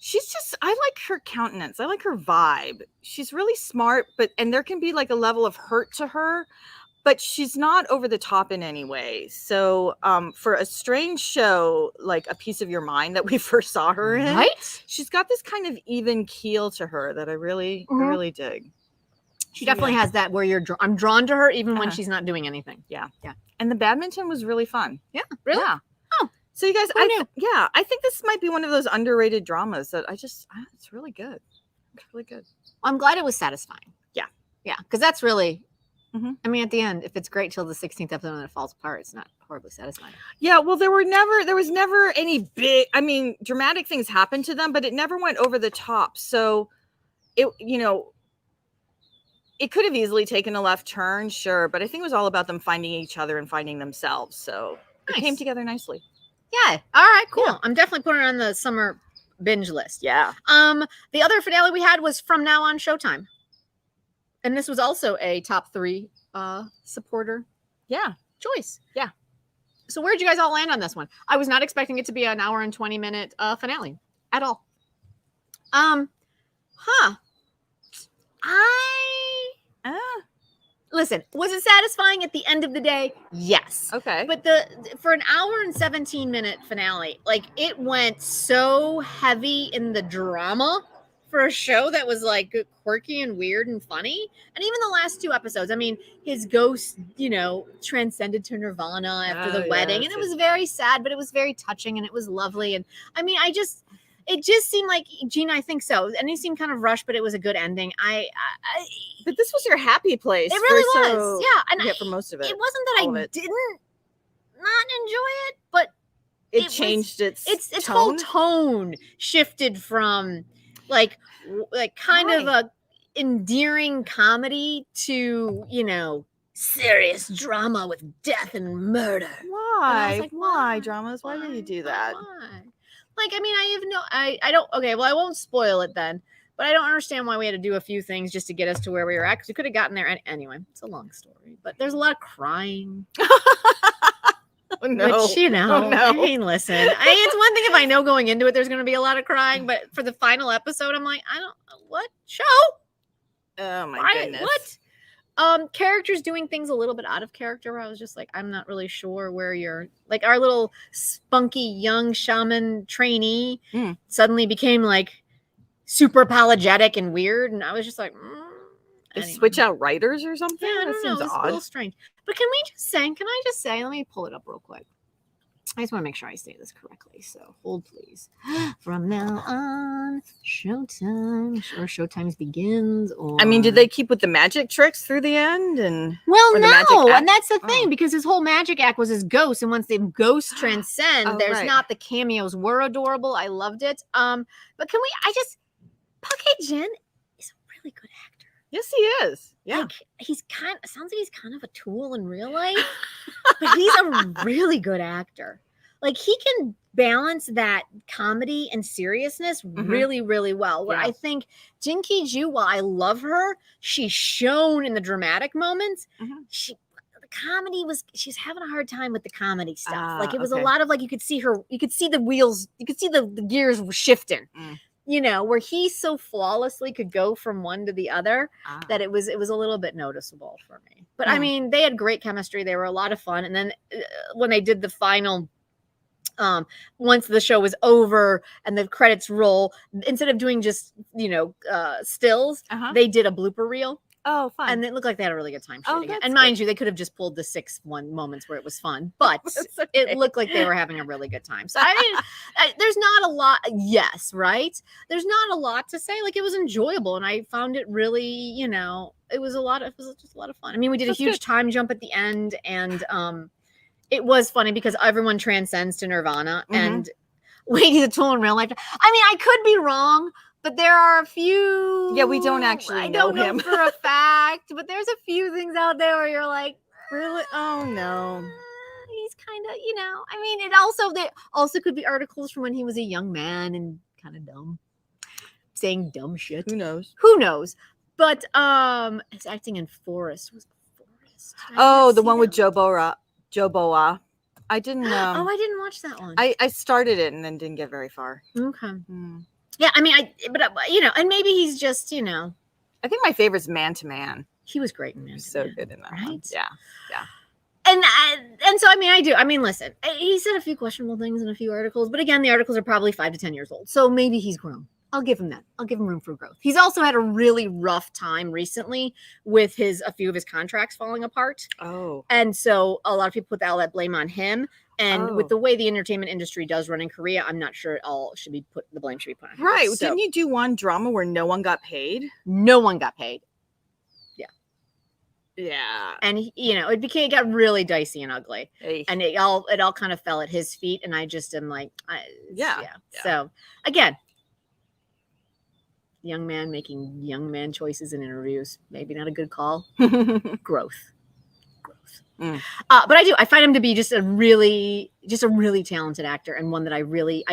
She's just, I like her countenance. I like her vibe. She's really smart, and there can be like a level of hurt to her, but she's not over the top in any way. So for a strange show, like A Piece of Your Mind that we first saw her in, right? She's got this kind of even keel to her that I really dig. She definitely has that where I'm drawn to her even when she's not doing anything. Yeah. And the badminton was really fun. Yeah, really? Yeah. Oh. So you guys, I think this might be one of those underrated dramas that it's really good. It's really good. I'm glad it was satisfying. Yeah. Yeah. Because that's really, I mean, at the end, if it's great till the 16th episode and it falls apart, it's not horribly satisfying. Yeah. Well, there was never any big, dramatic things happened to them, but it never went over the top. So it could have easily taken a left turn, sure. But I think it was all about them finding each other and finding themselves. So it came together nicely. Yeah. All right, cool. Yeah. I'm definitely putting it on the summer binge list. Yeah. The other finale we had was From Now On Showtime. And this was also a top 3 supporter choice. Yeah. So where'd you guys all land on this one? I was not expecting it to be an hour and 20-minute finale at all. Listen, was it satisfying at the end of the day? Yes. Okay. But for an hour and 17-minute finale, like it went so heavy in the drama for a show that was like quirky and weird and funny. And even the last 2 episodes, I mean, his ghost, transcended to Nirvana after the wedding. And it was very sad, but it was very touching and it was lovely. And I mean, it just seemed like, Gina, I think so. And it seemed kind of rushed, but it was a good ending. But this was your happy place. It really was. Yeah. And for most of it. It wasn't that I didn't not enjoy it, but it changed its whole tone shifted from like kind of a endearing comedy to, serious drama with death and murder. Why? Like, why dramas? Why would you do that? Why? Like, I mean, I don't, okay, well, I won't spoil it then, but I don't understand why we had to do a few things just to get us to where we were at, because we could have gotten there. And anyway, it's a long story, but there's a lot of crying. Oh, no. Which, I mean, listen, it's one thing if I know going into it, there's going to be a lot of crying, but for the final episode, I'm like, I don't know what show. Oh my goodness. What? Characters doing things a little bit out of character. I was just like, I'm not really sure where you're, like, our little spunky young shaman trainee suddenly became like super apologetic and weird, and I was just like, they switch out writers or something. Yeah, I don't know. Seems It's odd. a little strange. But can I just say, let me pull it up real quick. I just want to make sure I say this correctly. So hold, please. From now on, Showtime, or Showtime's begins. Or did they keep with the magic tricks through the end? And no, and that's the thing, because his whole magic act was his ghost, and once the ghosts transcend, there's not the cameos were adorable. I loved it. But can we? Park Hae-jin is a really good actor. Yes, he is. Yeah, like sounds like he's kind of a tool in real life, but he's a really good actor. Like, he can balance that comedy and seriousness really, really well. Where I think Jin Ki-ju, while I love her, she's shown in the dramatic moments. She comedy she was having a hard time with the comedy stuff. Like it was okay. a lot of like, you could see the wheels, you could see the gears were shifting, you know, where he so flawlessly could go from one to the other that it was a little bit noticeable for me. But I mean, they had great chemistry. They were a lot of fun. And then when they did the final, once the show was over and the credits roll, instead of doing just, you know, stills, they did a blooper reel. Oh, fun. And it looked like they had a really good time shooting it. And good. mind you, they could have just pulled the 6 moments where it was fun, but okay. It looked like they were having a really good time. So I mean, there's not a lot. Yes, right. There's not a lot to say. Like, it was enjoyable, and I found it really, you know, it was just a lot of fun. I mean, we did a huge time jump at the end, and it was funny because everyone transcends to Nirvana, and Waity's a tool in real life. I mean, I could be wrong, but there are a few. Yeah, we don't actually know him for a fact, but there's a few things out there where you're like, really? Oh no. He's kind of, you know. I mean, they also could be articles from when he was a young man and kind of dumb, saying dumb shit. Who knows? Who knows? But his acting in Forrest was Forrest. The one with Joe Boa. I didn't know. Oh, I didn't watch that one. I started it and then didn't get very far. Okay. Yeah, I mean, but you know, and maybe he's just, you know. I think my favorite's Man to Man. He was great in Man to Man. So good in that one. Yeah. And so, I mean, I mean, listen, he said a few questionable things in a few articles, but again, the articles are probably 5 to 10 years old. So maybe he's grown. I'll give him that. I'll give him room for growth. He's also had a really rough time recently with a few of his contracts falling apart. Oh. And so a lot of people put all that blame on him. And with the way the entertainment industry does run in Korea, I'm not sure the blame should be put on him. Right. So, didn't you do one drama where no one got paid? No one got paid. Yeah. Yeah. And you know, it got really dicey and ugly. Hey. And it all kind of fell at his feet. And I just am like, yeah. So again, young man making young man choices in interviews, maybe not a good call. Growth. But I find him to be just a really talented actor, and one that I really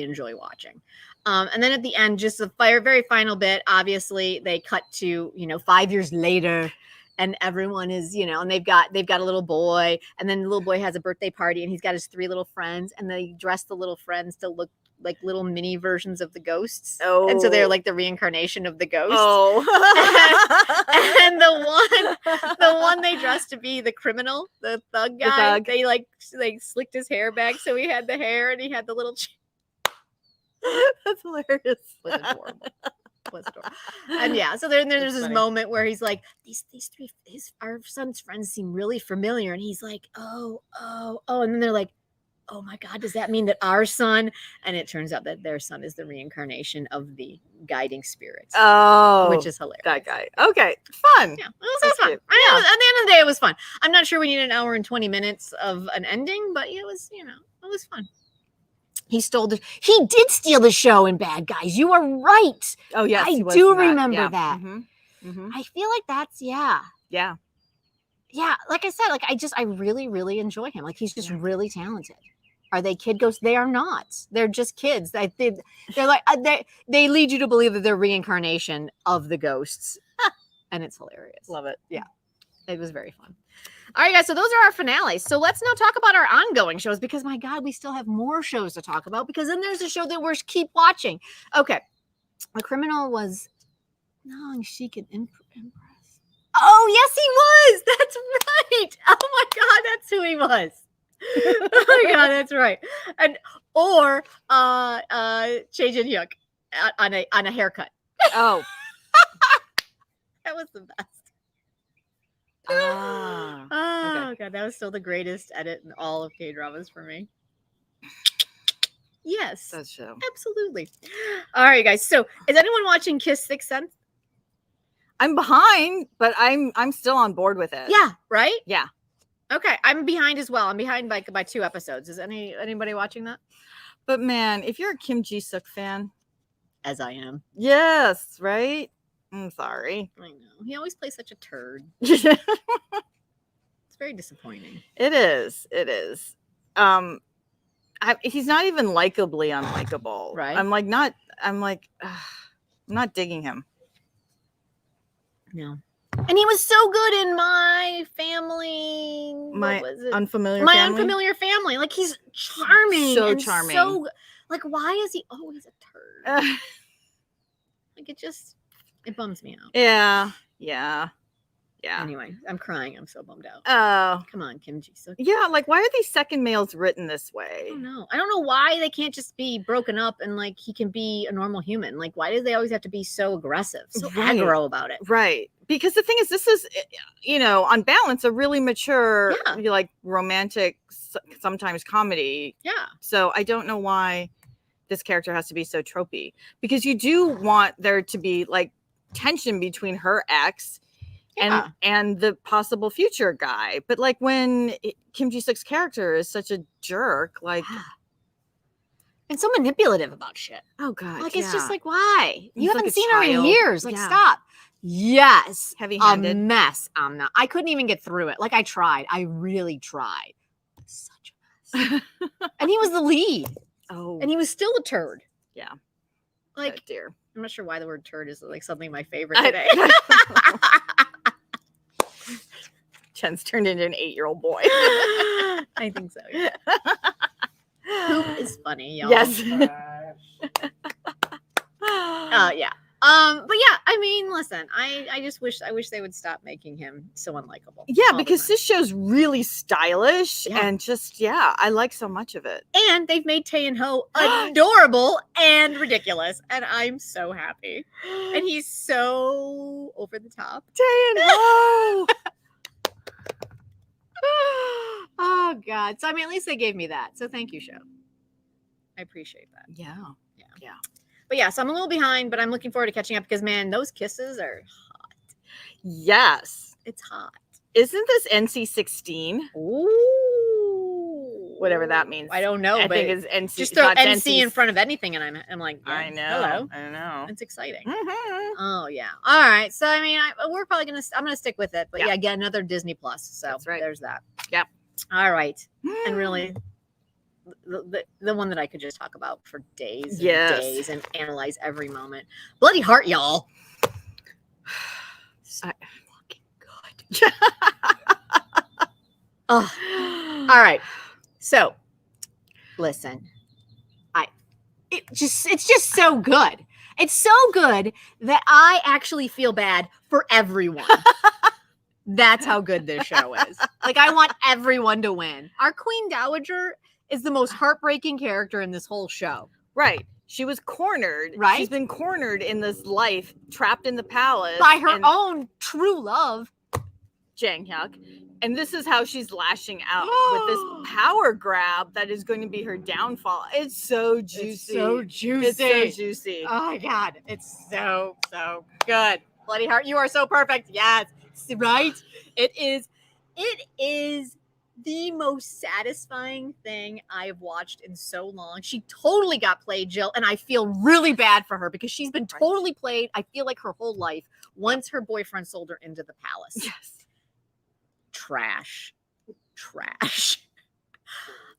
enjoy watching. And then at the end, just the very final bit, obviously they cut to, you know, 5 years later, and everyone is, you know, and they've got a little boy, and then the little boy has a birthday party, and he's got his 3 little friends, and they dress the little friends to look like little mini versions of the ghosts. Oh. And so they're like the reincarnation of the ghosts. Oh. and the one they dressed to be the criminal, the thug guy, they slicked his hair back so he had the hair and he had the little That's hilarious. Was adorable. And yeah, so there's this moment where he's like, these 3 our son's friends seem really familiar, and he's like, oh, and then they're like, oh my God, does that mean that our son? And it turns out that their son is the reincarnation of the guiding spirits. Oh, which is hilarious. That guy. Okay, fun. Yeah, it was fun. I know, at the end of the day, it was fun. I'm not sure we need an hour and 20 minutes of an ending, but it was, you know, it was fun. He did steal the show in Bad Guys. You are right. Oh yes, I do remember that. I feel like that's yeah. Like I said, like I really, really enjoy him. Like he's just really talented. Are they kid ghosts? They are not. They're just kids. They're like they lead you to believe that they're reincarnation of the ghosts, and it's hilarious. Love it. Yeah, it was very fun. All right, guys. So those are our finales. So let's now talk about our ongoing shows, because my God, we still have more shows to talk about. Because then there's a show that we're keep watching. Okay, A Criminal was chic and impress. Oh yes, he was. That's right. Oh my God, that's who he was. Oh my God, that's right. And or Chae Jin-hyuk on a haircut. Oh, that was the best. Oh God, that was still the greatest edit in all of K-dramas for me. Yes, that show. Absolutely. All right, guys. So, is anyone watching Kiss Sixth Sense? I'm behind, but I'm still on board with it. Yeah, right? Yeah. Okay, I'm behind as well. I'm behind by 2 episodes. Is anybody watching that? But man, if you're a Kim Ji-suk fan, as I am. Yes, right? I'm sorry. I know. He always plays such a turd. It's very disappointing. It is. He's not even likably unlikable. Right. I'm not digging him. No. And he was so good in My Family. My what was it? Unfamiliar My Family. Unfamiliar Family. Like, he's charming. So and charming. So, like, why is he always a turd? Like, it bums me out. Yeah. Anyway, I'm crying. I'm so bummed out. Oh. Come on, Kim Ji-suk. Yeah, like, why are these second males written this way? I don't know. I don't know why they can't just be broken up and, like, he can be a normal human. Like, why do they always have to be so aggressive, so aggro about it? Right. Because the thing is, this is, on balance, a really mature, like, romantic, sometimes comedy. Yeah. So I don't know why this character has to be so tropey. Because you do want there to be, like, tension between her ex and the possible future guy. But, like, when Kim Ji-suk's character is such a jerk, like... And so manipulative about shit. Oh, God. Like, it's just like, why? You haven't like seen her in years. Like, stop. Yes. Heavy-handed. A mess. I'm not. I couldn't even get through it. Like, I tried. I really tried. Such a mess. And he was the lead. Oh. And he was still a turd. Yeah. Like, oh, dear. I'm not sure why the word turd is, like, something my favorite today. Chen's turned into an 8-year-old boy. I think so. Yeah. Poop is funny, y'all. Yes. Yeah. But yeah, I mean, listen, I just wish they would stop making him so unlikable. Yeah, because this show's really stylish and just I like so much of it. And they've made Tae and Ho adorable and ridiculous, and I'm so happy. And he's so over the top. Tae and Ho. Oh God. So I mean, at least they gave me that. So thank you, show. I appreciate that. Yeah. But yeah, so I'm a little behind, but I'm looking forward to catching up because, man, those kisses are hot. Yes. It's hot. Isn't this NC-16? Ooh. Whatever that means. I don't know. I but think it's NC. Just throw NC in front of anything, and I'm like, yeah, I know. Hello. I know. It's exciting. Mm-hmm. Oh, yeah. All right. So, I mean, we're probably I'm going to stick with it. But yeah, get another Disney Plus. So that's right. There's that. Yep. All right. And really, the one that I could just talk about for days and days and analyze every moment. Bloody Heart, y'all. So fucking good. Oh. All right. So, listen. It's just so good. It's so good that I actually feel bad for everyone. That's how good this show is. Like, I want everyone to win. Our Queen Dowager is the most heartbreaking character in this whole show. Right. She was cornered. Right. She's been cornered in this life, trapped in the palace. By her own true love. Jang Hyuk. And this is how she's lashing out with this power grab that is going to be her downfall. It's so juicy. It's so juicy. It's so juicy. Oh my God. It's so good. Bloody Heart, you are so perfect. Yes. Right? It is the most satisfying thing I have watched in so long. She totally got played, Jill, and I feel really bad for her because she's been totally played, I feel like, her whole life once her boyfriend sold her into the palace. Yes. Trash.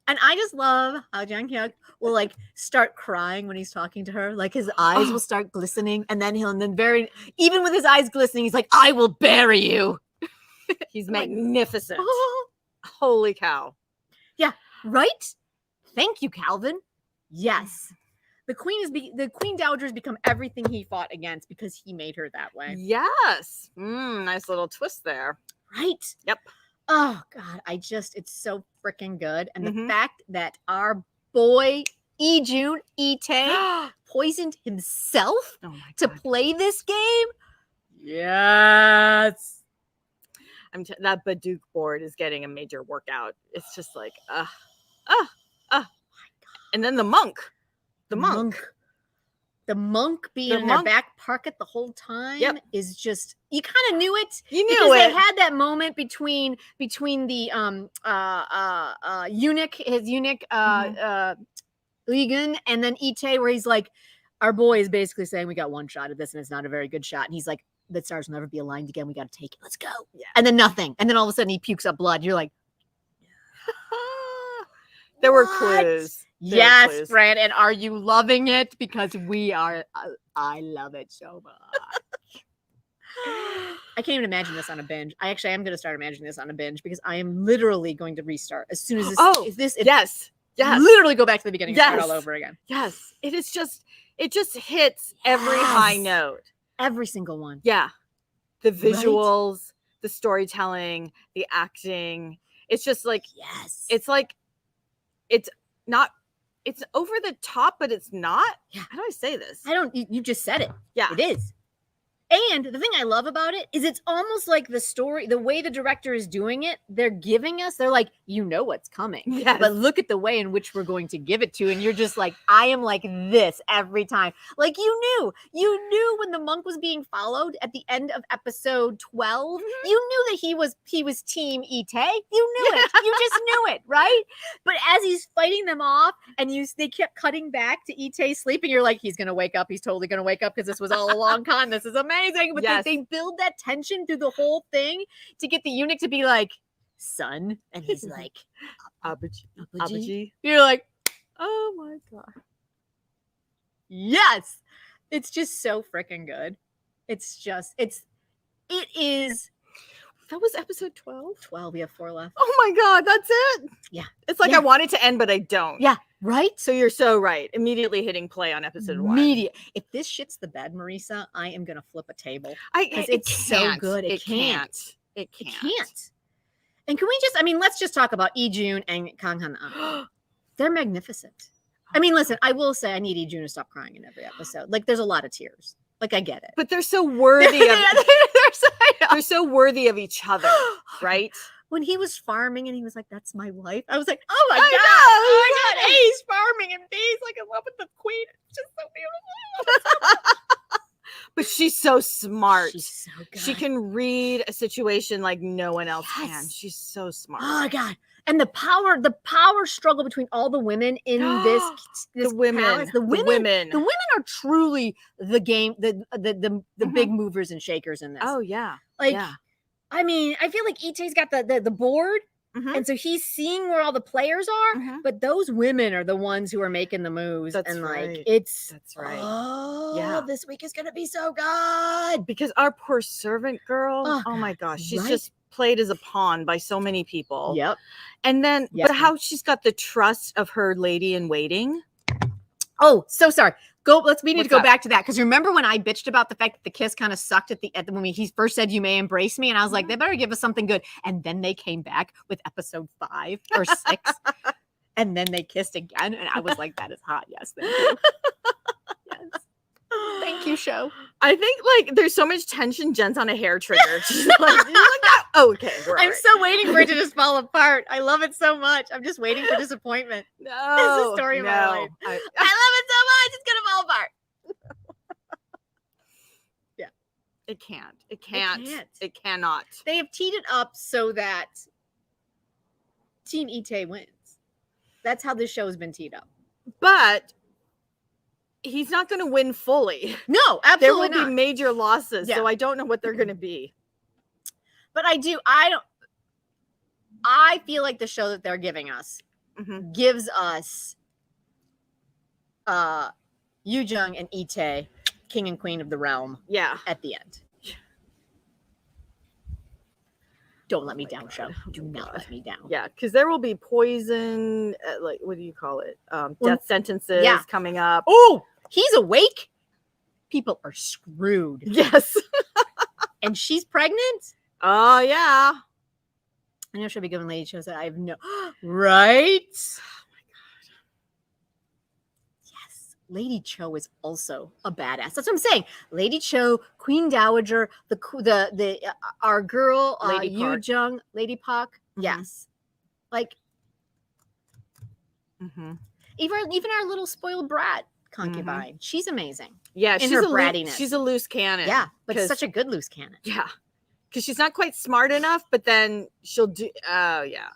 And I just love how Jang Hyuk will, like, start crying when he's talking to her. Like, his eyes will start glistening, and then even with his eyes glistening, he's like, I will bury you. He's magnificent. Holy cow. Yeah, right? Thank you, Calvin. Yes. The Queen Dowager has become everything he fought against because he made her that way. Yes. Nice little twist there. Right? Yep. Oh, God. It's so freaking good. And the fact that our boy, Lee-jun, Lee-tae, poisoned himself to play this game. Yes. That Baduk board is getting a major workout. It's just like, oh my God. And then the monk. The monk being in their back pocket the whole time is just, you kind of knew it. You knew because it. They had that moment between the eunuch, Ligun, and then Itae, where he's like, our boy is basically saying we got one shot at this and it's not a very good shot. And he's like, the stars will never be aligned again. We got to take it. Let's go. Yeah. And then nothing. And then all of a sudden he pukes up blood. You're like, there were clues. Yes, Fran. And are you loving it? Because we are. I love it so much. I can't even imagine this on a binge. I actually am going to start imagining this on a binge because I am literally going to restart as soon as this. Yes. Literally go back to the beginning and start all over again. Yes. It just hits every high note. Every single one. Yeah. The visuals, the storytelling, the acting. It's just like, it's like, it's over the top, but it's not. Yeah. How do I say this? You just said it. Yeah. It is. And the thing I love about it is it's almost like the story, the way the director is doing it, they're like, you know what's coming. Yes. But look at the way in which we're going to give it to you. And you're just like, I am like this every time. Like you knew when the monk was being followed at the end of episode 12, you knew that he was team Ite. You knew it. You just knew it, right? But as he's fighting them off and they kept cutting back to Ite sleeping, you're like, he's going to wake up. He's totally going to wake up because this was all a long con. This is amazing. But they build that tension through the whole thing to get the eunuch to be like, son, and he's like, Abaji. You're like, oh my god, yes, it's just so freaking good. It is. That was episode 12. 12. We have 4 left. Oh my god, that's it. Yeah, it's like I want it to end, but I don't. Yeah. Right? So you're so right. Immediately hitting play on episode 1. If this shits the bed, Marisa, I am going to flip a table. It's so good. It can't. It can't. And can we let's just talk about Ijun and Kang Han. They're magnificent. I mean, listen, I will say I need Ijun to stop crying in every episode. Like, there's a lot of tears. Like, I get it. But they're so worthy of they're so worthy of each other, right? When he was farming and he was like, that's my wife. I was like, oh my God. Hey, he's farming and he's like in love with the queen. It's just so beautiful. But she's so smart. She's so good. She can read a situation like no one else can. She's so smart. Oh my God. And the power struggle between all the women in this the women. Palace. The women are truly the game, the big movers and shakers in this. Oh yeah. Like, I mean, I feel like Ite's got the board, and so he's seeing where all the players are, but those women are the ones who are making the moves. That's and right. Like, that's right. Oh, yeah. This week is gonna be so good because our poor servant girl. Oh my gosh, she's just played as a pawn by so many people. Yep. And then, but how she's got the trust of her lady in waiting. Oh, so sorry. We need to go back to that because remember when I bitched about the fact that the kiss kind of sucked at the when he first said you may embrace me, and I was like, they better give us something good. And then they came back with episode 5 or 6, and then they kissed again, and I was like, that is hot. Yes, thank you. Yes, thank you, show. I think like there's so much tension. Jen's on a hair trigger. She's like, oh, okay. I'm so waiting for it to just fall apart. I love it so much. I'm just waiting for disappointment. No, it's the story of my life. I love it so much. It's gonna fall apart. Yeah, it can't. It can't. It cannot. They have teed it up so that Team Ite wins. That's how this show has been teed up. But he's not going to win fully. No, absolutely There will be major losses, so I don't know what they're going to be. But I feel like the show that they're giving us gives us Yoo-jung and Ite, king and queen of the realm. Yeah. At the end. Don't let me down, show. Do not let me down. Yeah, because there will be poison, like, what do you call it? Death sentences coming up. Oh, he's awake. People are screwed. Yes. And she's pregnant? Oh, yeah. I know she'll be giving Lady Cho. I have no... Right? Oh, my God. Yes. Lady Cho is also a badass. That's what I'm saying. Lady Cho, Queen Dowager, our girl, Lady Yoo-jung, Lady Pak. Yes. Like, even our little spoiled brat concubine. She's amazing. Yeah, she's her brattiness. She's a loose cannon. Yeah, but such a good loose cannon. Yeah. Because she's not quite smart enough, but then she'll do. Oh, yeah.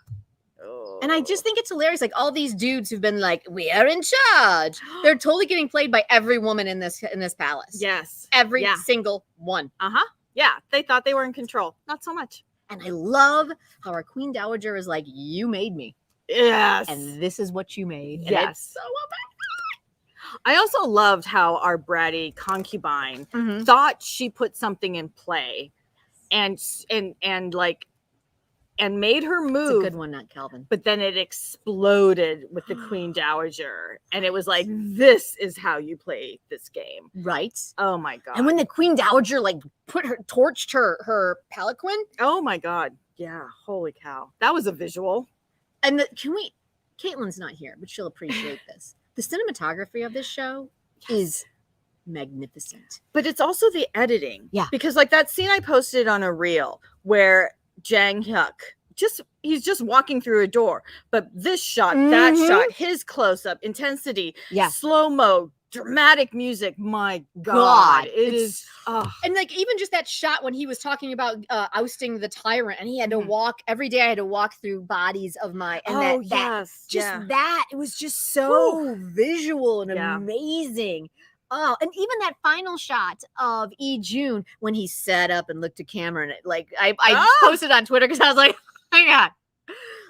Oh. And I just think it's hilarious. Like all these dudes who've been like, we are in charge. They're totally getting played by every woman in this palace. Yes. Every single one. Yeah. They thought they were in control. Not so much. And I love how our Queen Dowager is like, you made me. Yes. And this is what you made. And yes. It's so amazing. I also loved how our bratty concubine thought she put something in play. and like and made her move. It's a good one, not Calvin. But then it exploded with the Queen Dowager. And it was like, this is how you play this game. Right. Oh my God. And when the Queen Dowager like torched her palanquin. Oh my God. Yeah. Holy cow. That was a visual. And Caitlin's not here, but she'll appreciate this. The cinematography of this show is magnificent. But it's also the editing. Yeah. Because like that scene I posted on a reel where Jang Hyuk he's just walking through a door, but this shot, that shot, his close-up, intensity, slow-mo, dramatic music, my God, it is and like even just that shot when he was talking about ousting the tyrant, and he had to walk every day. I had to walk through bodies of my that it was just so visual and amazing. Oh, and even that final shot of June when he sat up and looked at camera, and it, like I posted on Twitter because I was like, oh my God,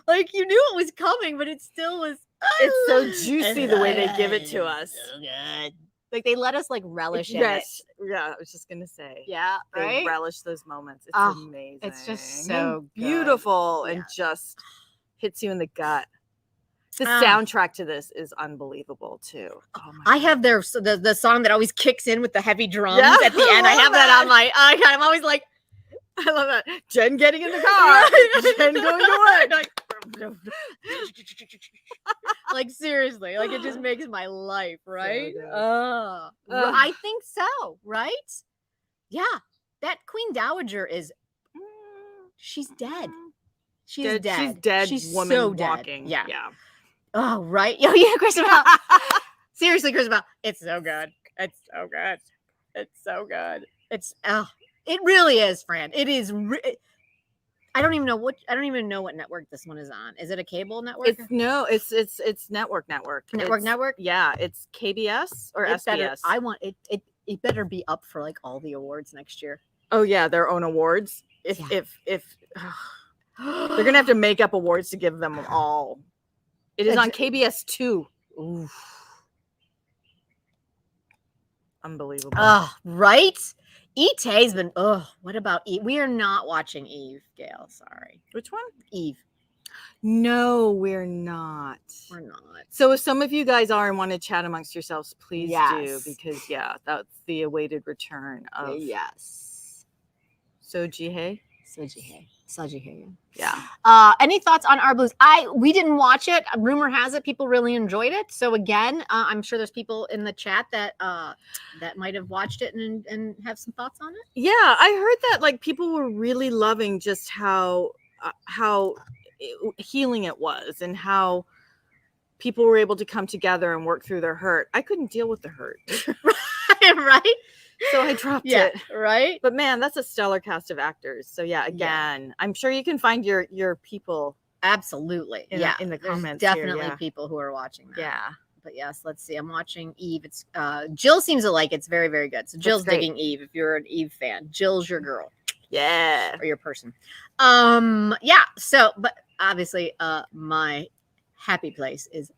like you knew it was coming, but it still was. It's so juicy the way they give it to us. So good. Like they let us like relish it. Yeah, I was just gonna say. Yeah, right. They relish those moments. It's amazing. It's just so beautiful and just hits you in the gut. The soundtrack to this is unbelievable too. Oh I have the song that always kicks in with the heavy drums at the end. I have that on my. I'm always like, I love that. Jen getting in the car. Jen going to work. Like seriously, like it just makes my life, right? So I think so, right? Yeah, that Queen Dowager is. She's dead. She's dead. She's dead. She's woman so dead. Walking. Yeah. Oh, right. Oh, yeah, Christabel. Seriously, Christabel. It's so good. It's so good. It's so good. It really is, Fran. It is. I don't even know what network this one is on. Is it a cable network? It's network. Network. Yeah, it's KBS or SBS. Better, I want it. It better be up for like all the awards next year. Oh yeah, their own awards. If they're gonna have to make up awards to give them all. It is on KBS 2. Oof. Unbelievable. Right? Itae's been. What about Eve? We are not watching Eve, Gail. Sorry. Which one? Eve. No, we're not. We're not. So if some of you guys are and want to chat amongst yourselves, please do, because that's the awaited return of Sojihei. Yeah. Any thoughts on Our Blues? We didn't watch it. Rumor has it people really enjoyed it. So again, I'm sure there's people in the chat that might have watched it and have some thoughts on it. Yeah, I heard that like people were really loving just how healing it was and how people were able to come together and work through their hurt. I couldn't deal with the hurt. Right? So I dropped it. Right? But man, that's a stellar cast of actors. So again, I'm sure you can find your people. Absolutely. In the comments. There's definitely people who are watching that. Yeah. But yes, let's see. I'm watching Eve. It's Jill seems to like it. It's very, very good. So Jill's digging Eve. If you're an Eve fan, Jill's your girl. Yeah. Or your person. Yeah. So, but obviously, my happy place is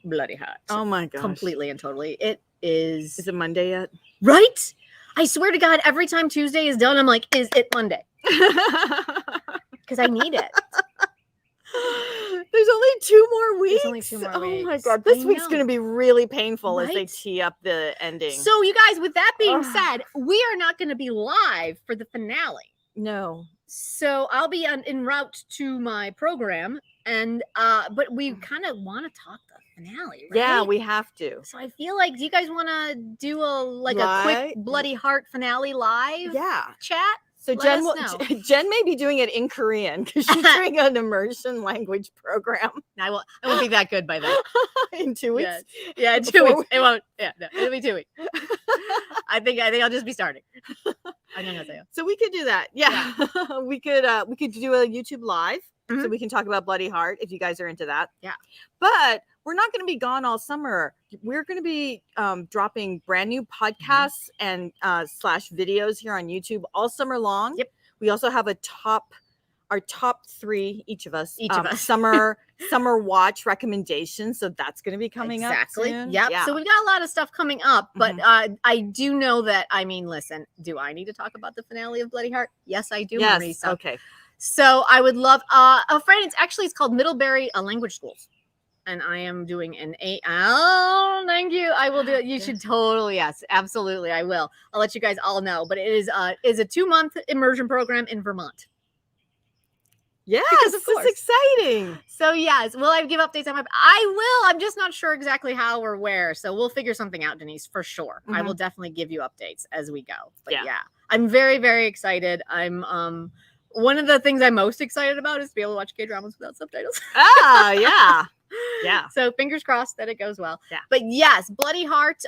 bloody hot. Oh my gosh. Completely and totally. It is. Is it Monday yet? Right? I swear to God, every time Tuesday is done, I'm like, is it Monday? Because I need it. There's only 2 more weeks. There's only 2 more weeks. Oh my God. This week's going to be really painful as they tee up the ending. So you guys, with that being said, we are not going to be live for the finale. No. So I'll be en route to my program, and but we kind of want to talk the finale, right? Yeah, we have to. So I feel like, do you guys want to do a quick bloody heart finale live? Chat. So Jen may be doing it in Korean because she's doing an immersion language program. I won't be that good by then. In 2 weeks. Yeah, 2 weeks. It won't. Yeah, no, it'll be 2 weeks. I think I'll just be starting. So we could do that. Yeah. we could do a YouTube live. So we can talk about Bloody Heart if you guys are into that. Yeah. But we're not going to be gone all summer. We're going to be dropping brand new podcasts and / videos here on YouTube all summer long. Yep. We also have our our top 3, each of us, Each of us. summer watch recommendations. So that's going to be coming up soon. Yep. Yeah. So we've got a lot of stuff coming up, but I do know that, I mean, listen, do I need to talk about the finale of Bloody Heart? Yes, I do, Yes. Marisa. Okay. So I would love, a friend, it's called Middlebury Language Schools. And I am doing an 8. Oh, thank you. I will do it. You should totally. Yes, absolutely. I will. I'll let you guys all know. But it is a 2-month immersion program in Vermont. Yes, this is exciting. So yes, will I give updates on my? I will. I'm just not sure exactly how or where. So we'll figure something out, Denise, for sure. I will definitely give you updates as we go. But yeah, I'm very, very excited. I'm one of the things I'm most excited about is to be able to watch K-dramas without subtitles. Ah, yeah. Yeah. So fingers crossed that it goes well. Yeah. But yes, Bloody Heart.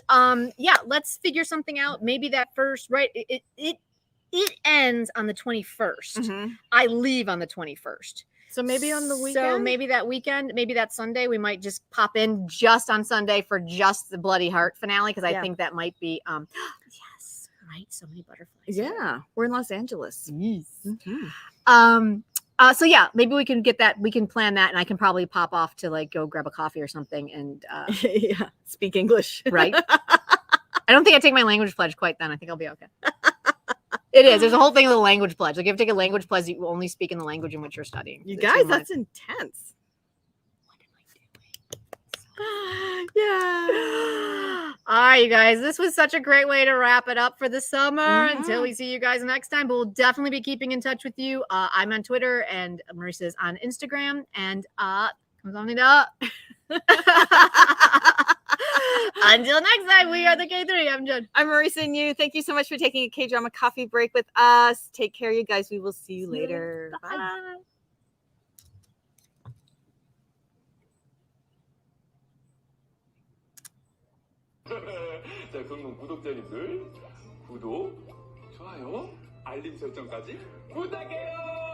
Yeah, let's figure something out. Maybe that first, right? It ends on the 21st. I leave on the 21st. So maybe on the weekend. So maybe that weekend, maybe that Sunday, we might just pop in just on Sunday for just the Bloody Heart finale, because I think that might be yes, right. So many butterflies. Yeah, we're in Los Angeles. Yes. So yeah, maybe we can get that. We can plan that, and I can probably pop off to like go grab a coffee or something and yeah, speak English. Right. I don't think I take my language pledge quite then. I think I'll be okay. It is. There's a whole thing with a language pledge. Like if you take a language pledge, you only speak in the language in which you're studying. You guys, that's intense. What am I doing? Yeah. All right, you guys. This was such a great way to wrap it up for the summer. Until we see you guys next time, but we'll definitely be keeping in touch with you. I'm on Twitter and Marisa's on Instagram. And 감사합니다. Until next time, we are the K3. I'm Jen. I'm Marisa, and you. Thank you so much for taking a K-drama coffee break with us. Take care, you guys. We will see you later. Bye. 자, 그럼 구독자님들 구독, 좋아요, 알림 설정까지 부탁해요.